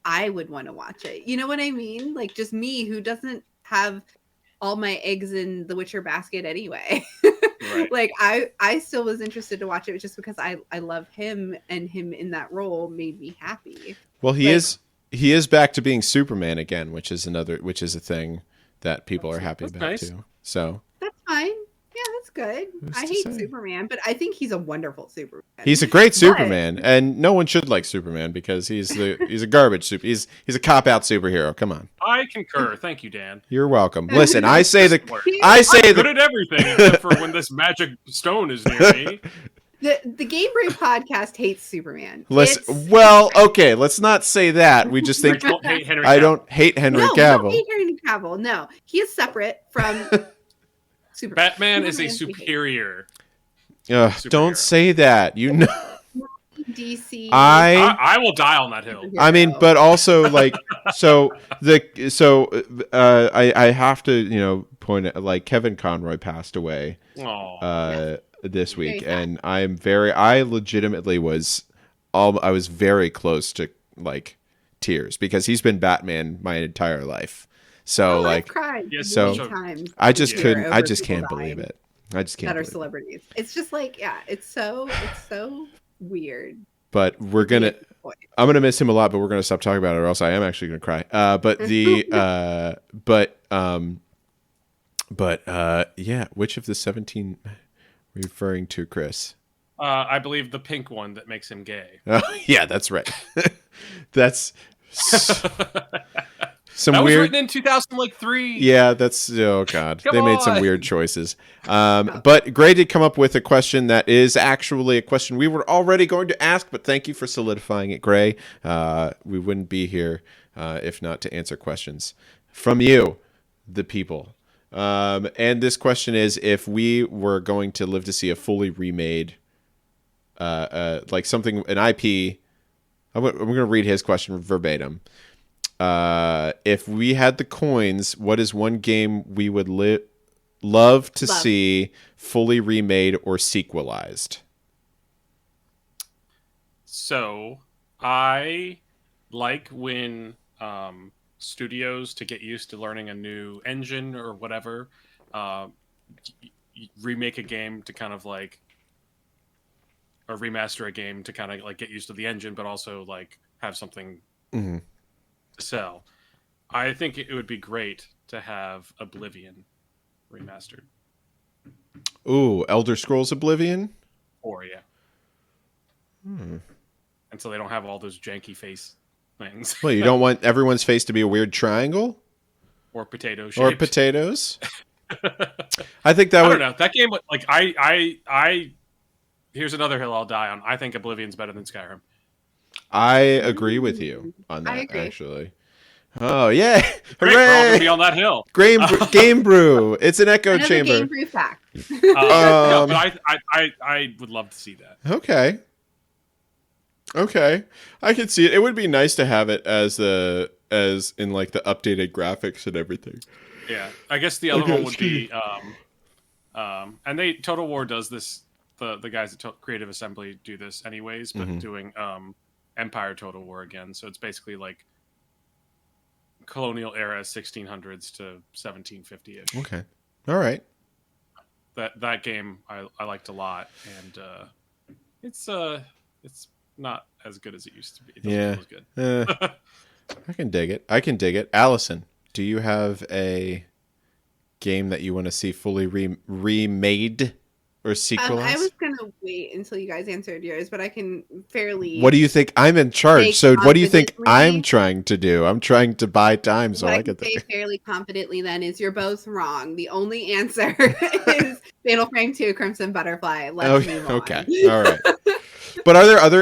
I would want to watch it. You know what I mean? Like just me who doesn't have all my eggs in the Witcher basket anyway. Right. Like I still was interested to watch it just because I love him, and him in that role made me happy. Well, he is back to being Superman again, which is a thing that people are happy about nice. too. So that's fine. Yeah, that's good. Who's I to hate say? Superman, but I think he's a wonderful Superman. he's a great Superman, and no one should like Superman because he's a garbage super. He's a cop out superhero. Come on, I concur. Thank you, Dan. you're welcome. Listen, I say I'm good at everything except for when this magic stone is near me. The Game Brew podcast hates Superman. Okay, let's not say that. We just think Don't hate Henry I Cavill. don't hate Henry no, Cavill. don't hate Henry Cavill. No, he is separate from Superman. Batman is a Superman we hate. superior. Don't say that. You know. DC. I will die on that hill. I mean, but also like I have to point out like Kevin Conroy passed away this week, and I legitimately was I was very close to like tears because he's been Batman my entire life. So I've cried so many times I just this year couldn't. over I just people can't believe dying it. I just can't. That are believe it. celebrities. It's just like it's so weird. But I'm gonna miss him a lot, but we're gonna stop talking about it, or else I am actually gonna cry. Which of the 17 referring to, Chris? I believe the pink one that makes him gay. Yeah, that's right. That's some that was weird. written in 2003. Yeah, that's god. Come They made some on. weird choices. But Gray did come up with a question that is actually a question we were already going to ask. But thank you for solidifying it, Gray. We wouldn't be here if not to answer questions from you, the people. And this question is: if we were going to live to see a fully remade, like something, an IP. I'm going to read his question verbatim. If we had the coins, what is one game we would love to see fully remade or sequelized? So I like when studios, to get used to learning a new engine or whatever, remake a game to kind of like, or remaster a game to kind of like get used to the engine, but also like have something to sell. I think it would be great to have Oblivion remastered. Ooh, Elder Scrolls Oblivion? Or yeah. And so they don't have all those janky face things. Well, you don't want everyone's face to be a weird triangle? Or potato shaped. Or potatoes? I think that I would... don't know. That game, like, I here's another hill I'll die on. I think Oblivion's better than Skyrim. I agree with you on I that, agree. actually. Oh, yeah. Great, we're all Hooray! gonna be on that hill. Game Brew. It's an echo Another chamber. Game Brew fact. No, but I would love to see that. Okay. I could see it. It would be nice to have it as in like the updated graphics and everything. Yeah. I guess the other one would be and Total War does this. The guys at Creative Assembly do this anyways, but doing Empire Total War again. So it's basically like colonial era 1600s to 1750ish. Okay. All right. That game I liked a lot, and it's not as good as it used to be. It doesn't feel as good. I can dig it. Allison, do you have a game that you want to see fully remade or sequelized? I was gonna to wait until you guys answered yours, but I can fairly. What do you think? I'm in charge. So what do you think I'm confidently- trying to do? I'm trying to buy time so What I I can get say there. fairly confidently then is you're both wrong. The only answer is Fatal Frame 2 Crimson Butterfly. Let's move on. Okay. All right. But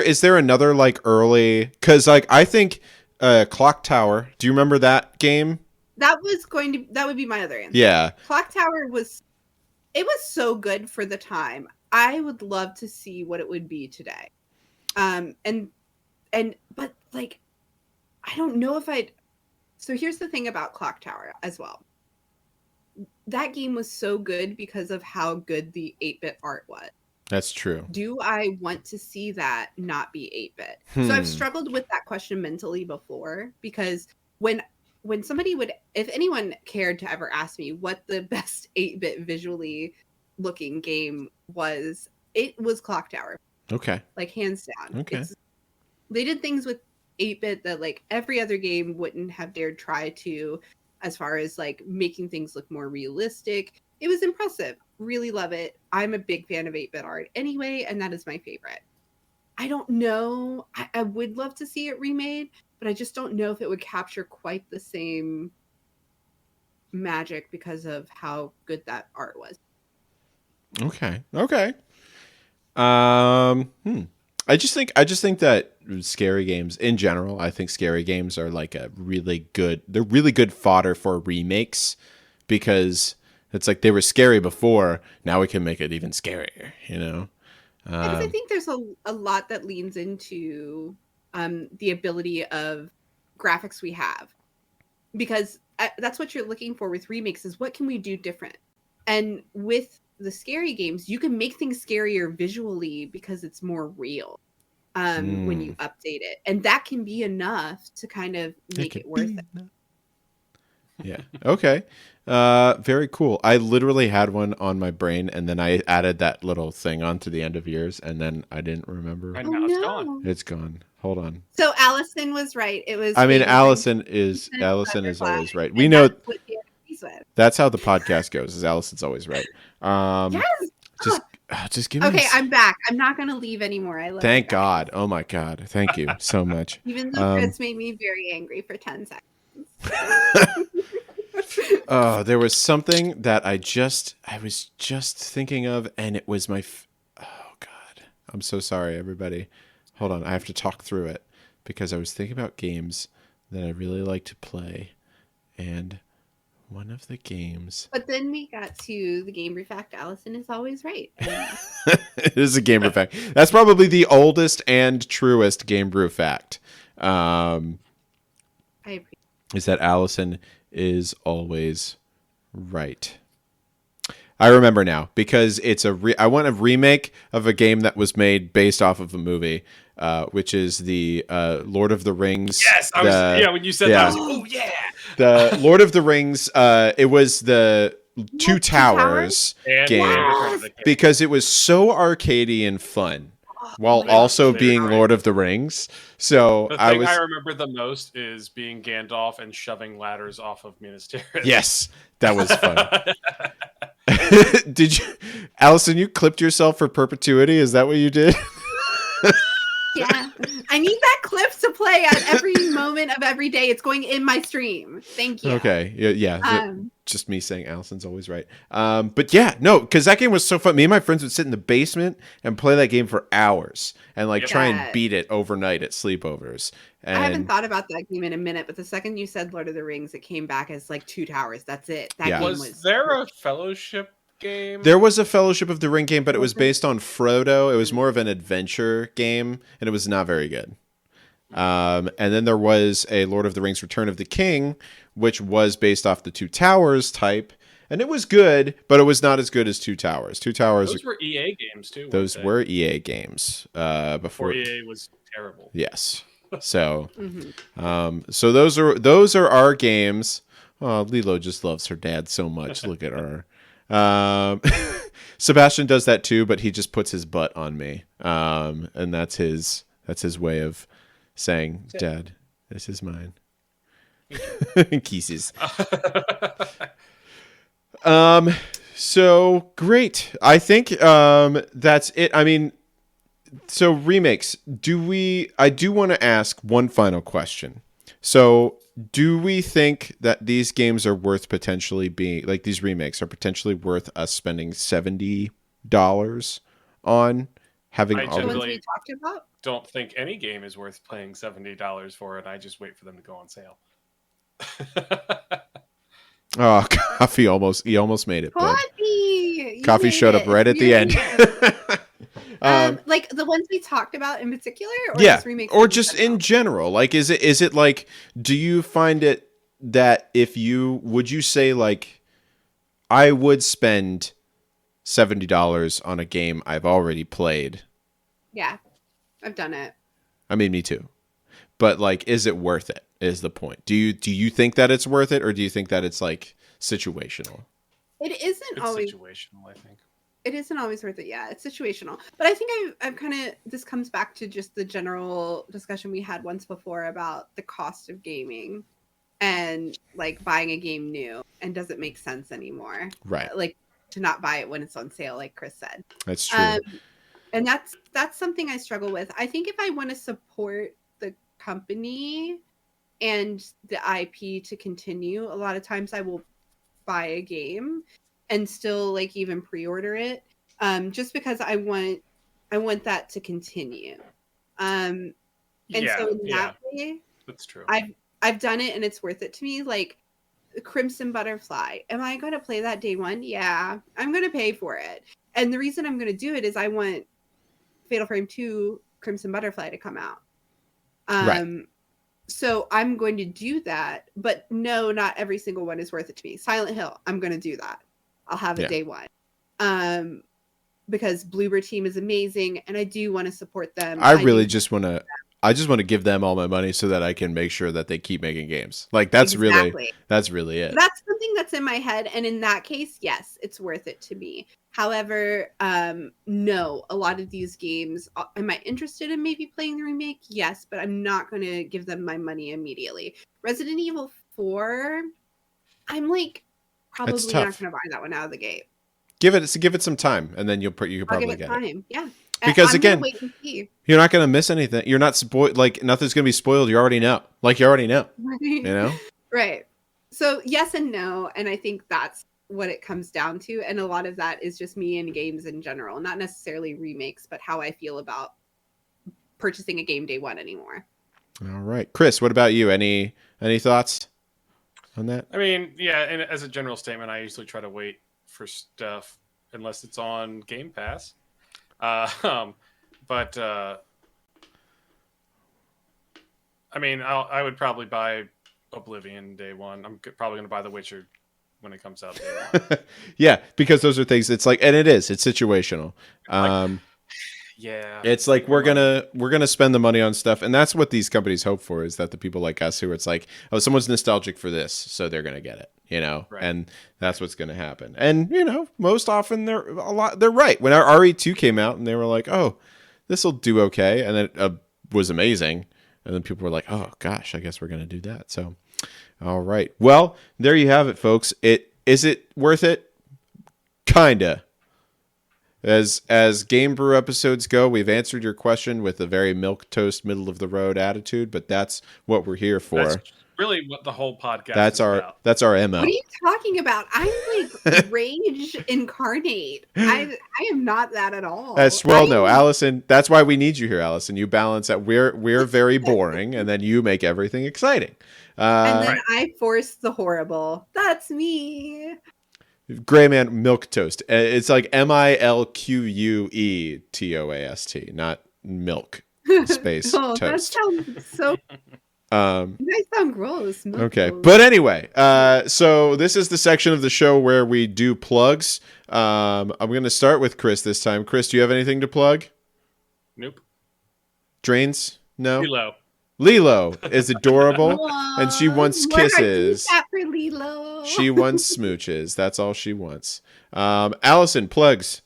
is there another like early, cuz like I think Clock Tower, do you remember that game? That would be my other answer. Yeah. Clock Tower was so good for the time. I would love to see what it would be today. But like I don't know if I'd. So here's the thing about Clock Tower as well. That game was so good because of how good the 8-bit art was. That's true. Do I want to see that not be 8-bit? So I've struggled with that question mentally before, because when somebody would, if anyone cared to ever ask me what the best 8-bit visually looking game was, it was Clock Tower. Okay. Like hands down. Okay. They did things with 8-bit that like every other game wouldn't have dared try to, as far as like making things look more realistic. It was impressive. Really love it. I'm a big fan of 8-bit art anyway, and that is my favorite. I don't know. I would love to see it remade, but I just don't know if it would capture quite the same magic because of how good that art was. Okay. I just think that scary games in general, I think scary games are like they're really good fodder for remakes, because it's like they were scary before, now we can make it even scarier, you know? Because I think there's a lot that leans into the ability of graphics we have, because that's what you're looking for with remakes, is what can we do different? And with the scary games, you can make things scarier visually because it's more real when you update it, and that can be enough to kind of make it worth it. Yeah. Okay. Very cool. I literally had one on my brain, and then I added that little thing onto the end of yours, and then I didn't remember. And now it's gone. It's gone. Hold on. So Allison was right. It was. I mean, Allison is always right. We know that's how the podcast goes. Is Allison's always right. Yes. Just give me. Okay, I'm back. I'm not going to leave anymore. I love. Thank God. Oh my God. Thank you so much. Even though Chris made me very angry for 10 seconds. There was something that I was just thinking of, and it was oh God. I'm so sorry, everybody. Hold on. I have to talk through it, because I was thinking about games that I really like to play, and one of the games. But then we got to the Game Brew fact. Allison is always right. It is a Game Brew fact. That's probably the oldest and truest Game Brew fact. I appreciate. Is that Allison is always right. I remember now, because it's I want a remake of a game that was made based off of a movie, which is the Lord of the Rings. Yes, when you said that, I was like, oh yeah. The Lord of the Rings, it was the Two Towers game, because it was so arcadey and fun, while also being Lord of the Rings. So the thing I remember the most is being Gandalf and shoving ladders off of Minas Tirith. Yes, that was fun. Did you, Allison? You clipped yourself for perpetuity. Is that what you did? Yeah, I need that clip to play at every moment of every day. It's going in my stream. Thank you. Okay, yeah. Just me saying Allison's always right. But yeah, no, because that game was so fun. Me and my friends would sit in the basement and play that game for hours, and like try and beat it overnight at sleepovers. And I haven't thought about that game in a minute, but the second you said Lord of the Rings, it came back as like Two Towers. That's it. That game was there a Fellowship game? There was a Fellowship of the Ring game, but it was based on Frodo. It was more of an adventure game, and it was not very good. And then there was a Lord of the Rings Return of the King, which was based off the Two Towers type, and it was good, but it was not as good as Two Towers. Two Towers. Those were EA games too. Those were EA games. Before EA was terrible. Yes. So, so those are our games. Oh, Lilo just loves her dad so much. Look at her. Sebastian does that too, but he just puts his butt on me. And that's his way of saying, Dad, this is mine. Kisses. So great. I think that's it. I mean, so remakes. I do want to ask one final question. So, do we think that these games are worth potentially being like these remakes are potentially worth us spending $70 on having I all The of ones generally we talked about. don't think any game is worth paying $70 for, and I just wait for them to go on sale. Oh, coffee he almost made it, bud. Coffee! You Coffee made showed up it. right It's at the really end. like the ones we talked about in particular, or Yeah, just remakes or in just general? in general. Like, is it like, do you find it that would you say like, I would spend $70 on a game I've already played? Yeah, I've done it. I mean, me too. But like, is it worth it? Is the point? Do you think that it's worth it, or do you think that it's like situational? It isn't It's always. situational, I think. It isn't always worth it. Yeah, it's situational. But I think I've kind of. This comes back to just the general discussion we had once before about the cost of gaming, and like buying a game new, and does it make sense anymore? Right. Like to not buy it when it's on sale, like Chris said. That's true. And that's something I struggle with. I think if I want to support the company and the IP to continue, a lot of times I will buy a game and still like even pre-order it, just because I want that to continue. And Yeah, so in yeah, that way, that's true. I've done it and it's worth it to me. Like Crimson Butterfly, am I going to play that day one? Yeah, I'm going to pay for it. And the reason I'm going to do it is I want Fatal Frame 2 Crimson Butterfly to come out. Right. So I'm going to do that, but no, not every single one is worth it to me. Silent Hill, I'm going to do that. I'll have it Yeah. day one. Because Bloober Team is amazing and I do want to support them. I just want to give them all my money so that I can make sure that they keep making games. Like that's Exactly. really it. That's something that's in my head, and in that case, yes, it's worth it to me. However, no, a lot of these games, am I interested in maybe playing the remake? Yes, but I'm not going to give them my money immediately. Resident Evil 4, I'm like probably not tough. going to buy that one out of the gate. Give it some time, and then you could I'll probably give it get time. it. Yeah. Because I'm again, gonna wait and see. you're not going to miss anything. You're not spoiled. Like nothing's going to be spoiled. You already know. Like you already know. Right. You know. Right. So yes and no, and I think that's what it comes down to. And a lot of that is just me and games in general, not necessarily remakes, but how I feel about purchasing a game day one anymore. All right, Chris. What about you? Any thoughts on that? I mean, yeah, and as a general statement, I usually try to wait for stuff unless it's on Game Pass. But I mean, I would probably buy Oblivion day one. I'm probably going to buy The Witcher when it comes out day one. Yeah, because those are things. It's like, and it's situational. Yeah, it's like we're gonna spend the money on stuff, and that's what these companies hope for, is that the people like us who it's like, oh, someone's nostalgic for this, so they're gonna get it, Right. and that's what's gonna happen. And most often they're right. When our RE2 came out, and they were like, oh, this will do okay, and then it was amazing, and then people were like, oh gosh, I guess we're gonna do that. So, all right, well, there you have it, folks. Is it worth it? Kinda. As Game Brew episodes go, we've answered your question with a very milquetoast, middle of the road attitude, but that's what we're here for. That's really what the whole podcast is about. That's our MO. What are you talking about? I'm like rage incarnate. I am not that at all. No, Allison. That's why we need you here, Allison. You balance that. We're very boring, and then you make everything exciting. And then I force the horrible. That's me. Gray Man milquetoast. It's like MILQUETOAST, not milk space Oh, that toast. sounds so. You guys sound gross. Milk Okay, toast. but anyway, so this is the section of the show where we do plugs. I'm going to start with Chris this time. Chris, do you have anything to plug? Nope. Drains? No. Lilo. Lilo is adorable, and she wants What are kisses. you at for Lilo? She wants smooches. That's all she wants. Allison, plugs.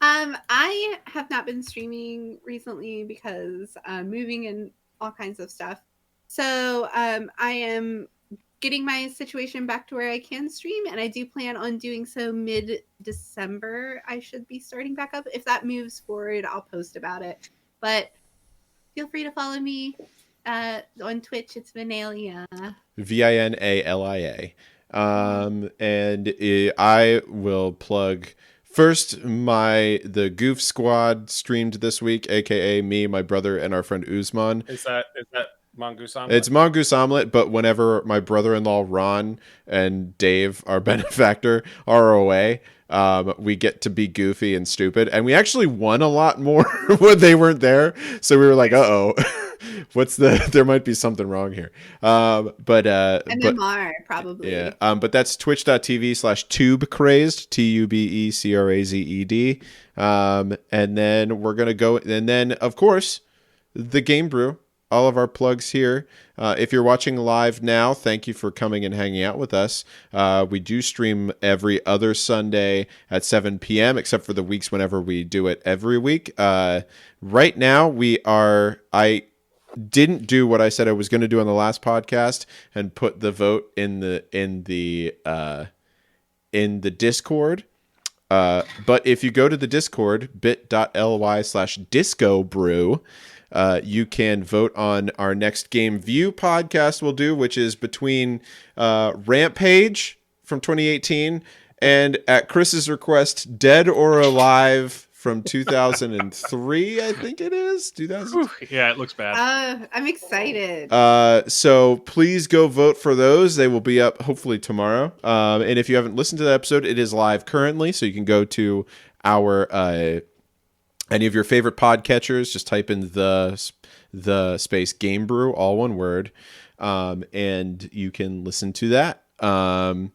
I have not been streaming recently because moving and all kinds of stuff. So I am getting my situation back to where I can stream, and I do plan on doing so mid-December. I should be starting back up. If that moves forward, I'll post about it. But feel free to follow me on Twitch. It's Vinalia. Vinalia. And I will plug first the Goof Squad streamed this week, aka me, my brother, and our friend Uzman. Is that Mongoose Omelet? It's Mongoose Omelet, but whenever my brother-in-law Ron and Dave, our benefactor, are away, we get to be goofy and stupid, and we actually won a lot more when they weren't there. So we were like, "Uh-oh, there might be something wrong here." MMR probably. Yeah. But that's twitch.tv/tubecrazed, TUBECRAZED. And then we're gonna go, and then of course, the Game Brew. All of our plugs here. If you're watching live now, thank you for coming and hanging out with us. We do stream every other Sunday at 7 p.m., except for the weeks whenever we do it every week. Right now, I didn't do what I said I was going to do on the last podcast and put the vote in the Discord. But if you go to the Discord, bit.ly/discobrew, you can vote on our next Game View podcast we'll do, which is between Rampage from 2018 and, at Chris's request, Dead or Alive from 2003, I think it is. 2000. Yeah, it looks bad. I'm excited. So please go vote for those. They will be up hopefully tomorrow. And if you haven't listened to the episode, it is live currently, so you can go to our any of your favorite podcatchers, just type in the space Game Brew, all one word, and you can listen to that. And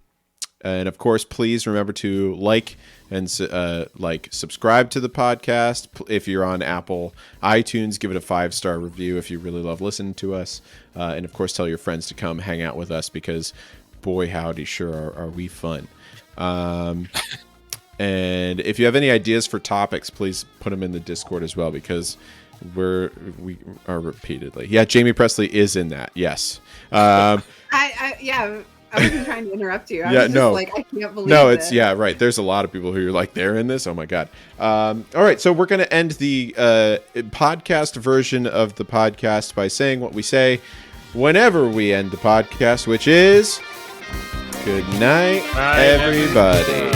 of course, please remember to like and subscribe to the podcast. If you're on Apple iTunes, give it a 5-star review if you really love listening to us. And of course, tell your friends to come hang out with us, because boy howdy, sure are we fun. And if you have any ideas for topics, please put them in the Discord as well, because we are repeatedly. Yeah, Jamie Presley is in that. Yes. I wasn't trying to interrupt you. I was just like, I can't believe it's right. There's a lot of people who are like, they're in this. Oh my God. All right. So we're going to end the podcast version of the podcast by saying what we say whenever we end the podcast, which is good night, everybody.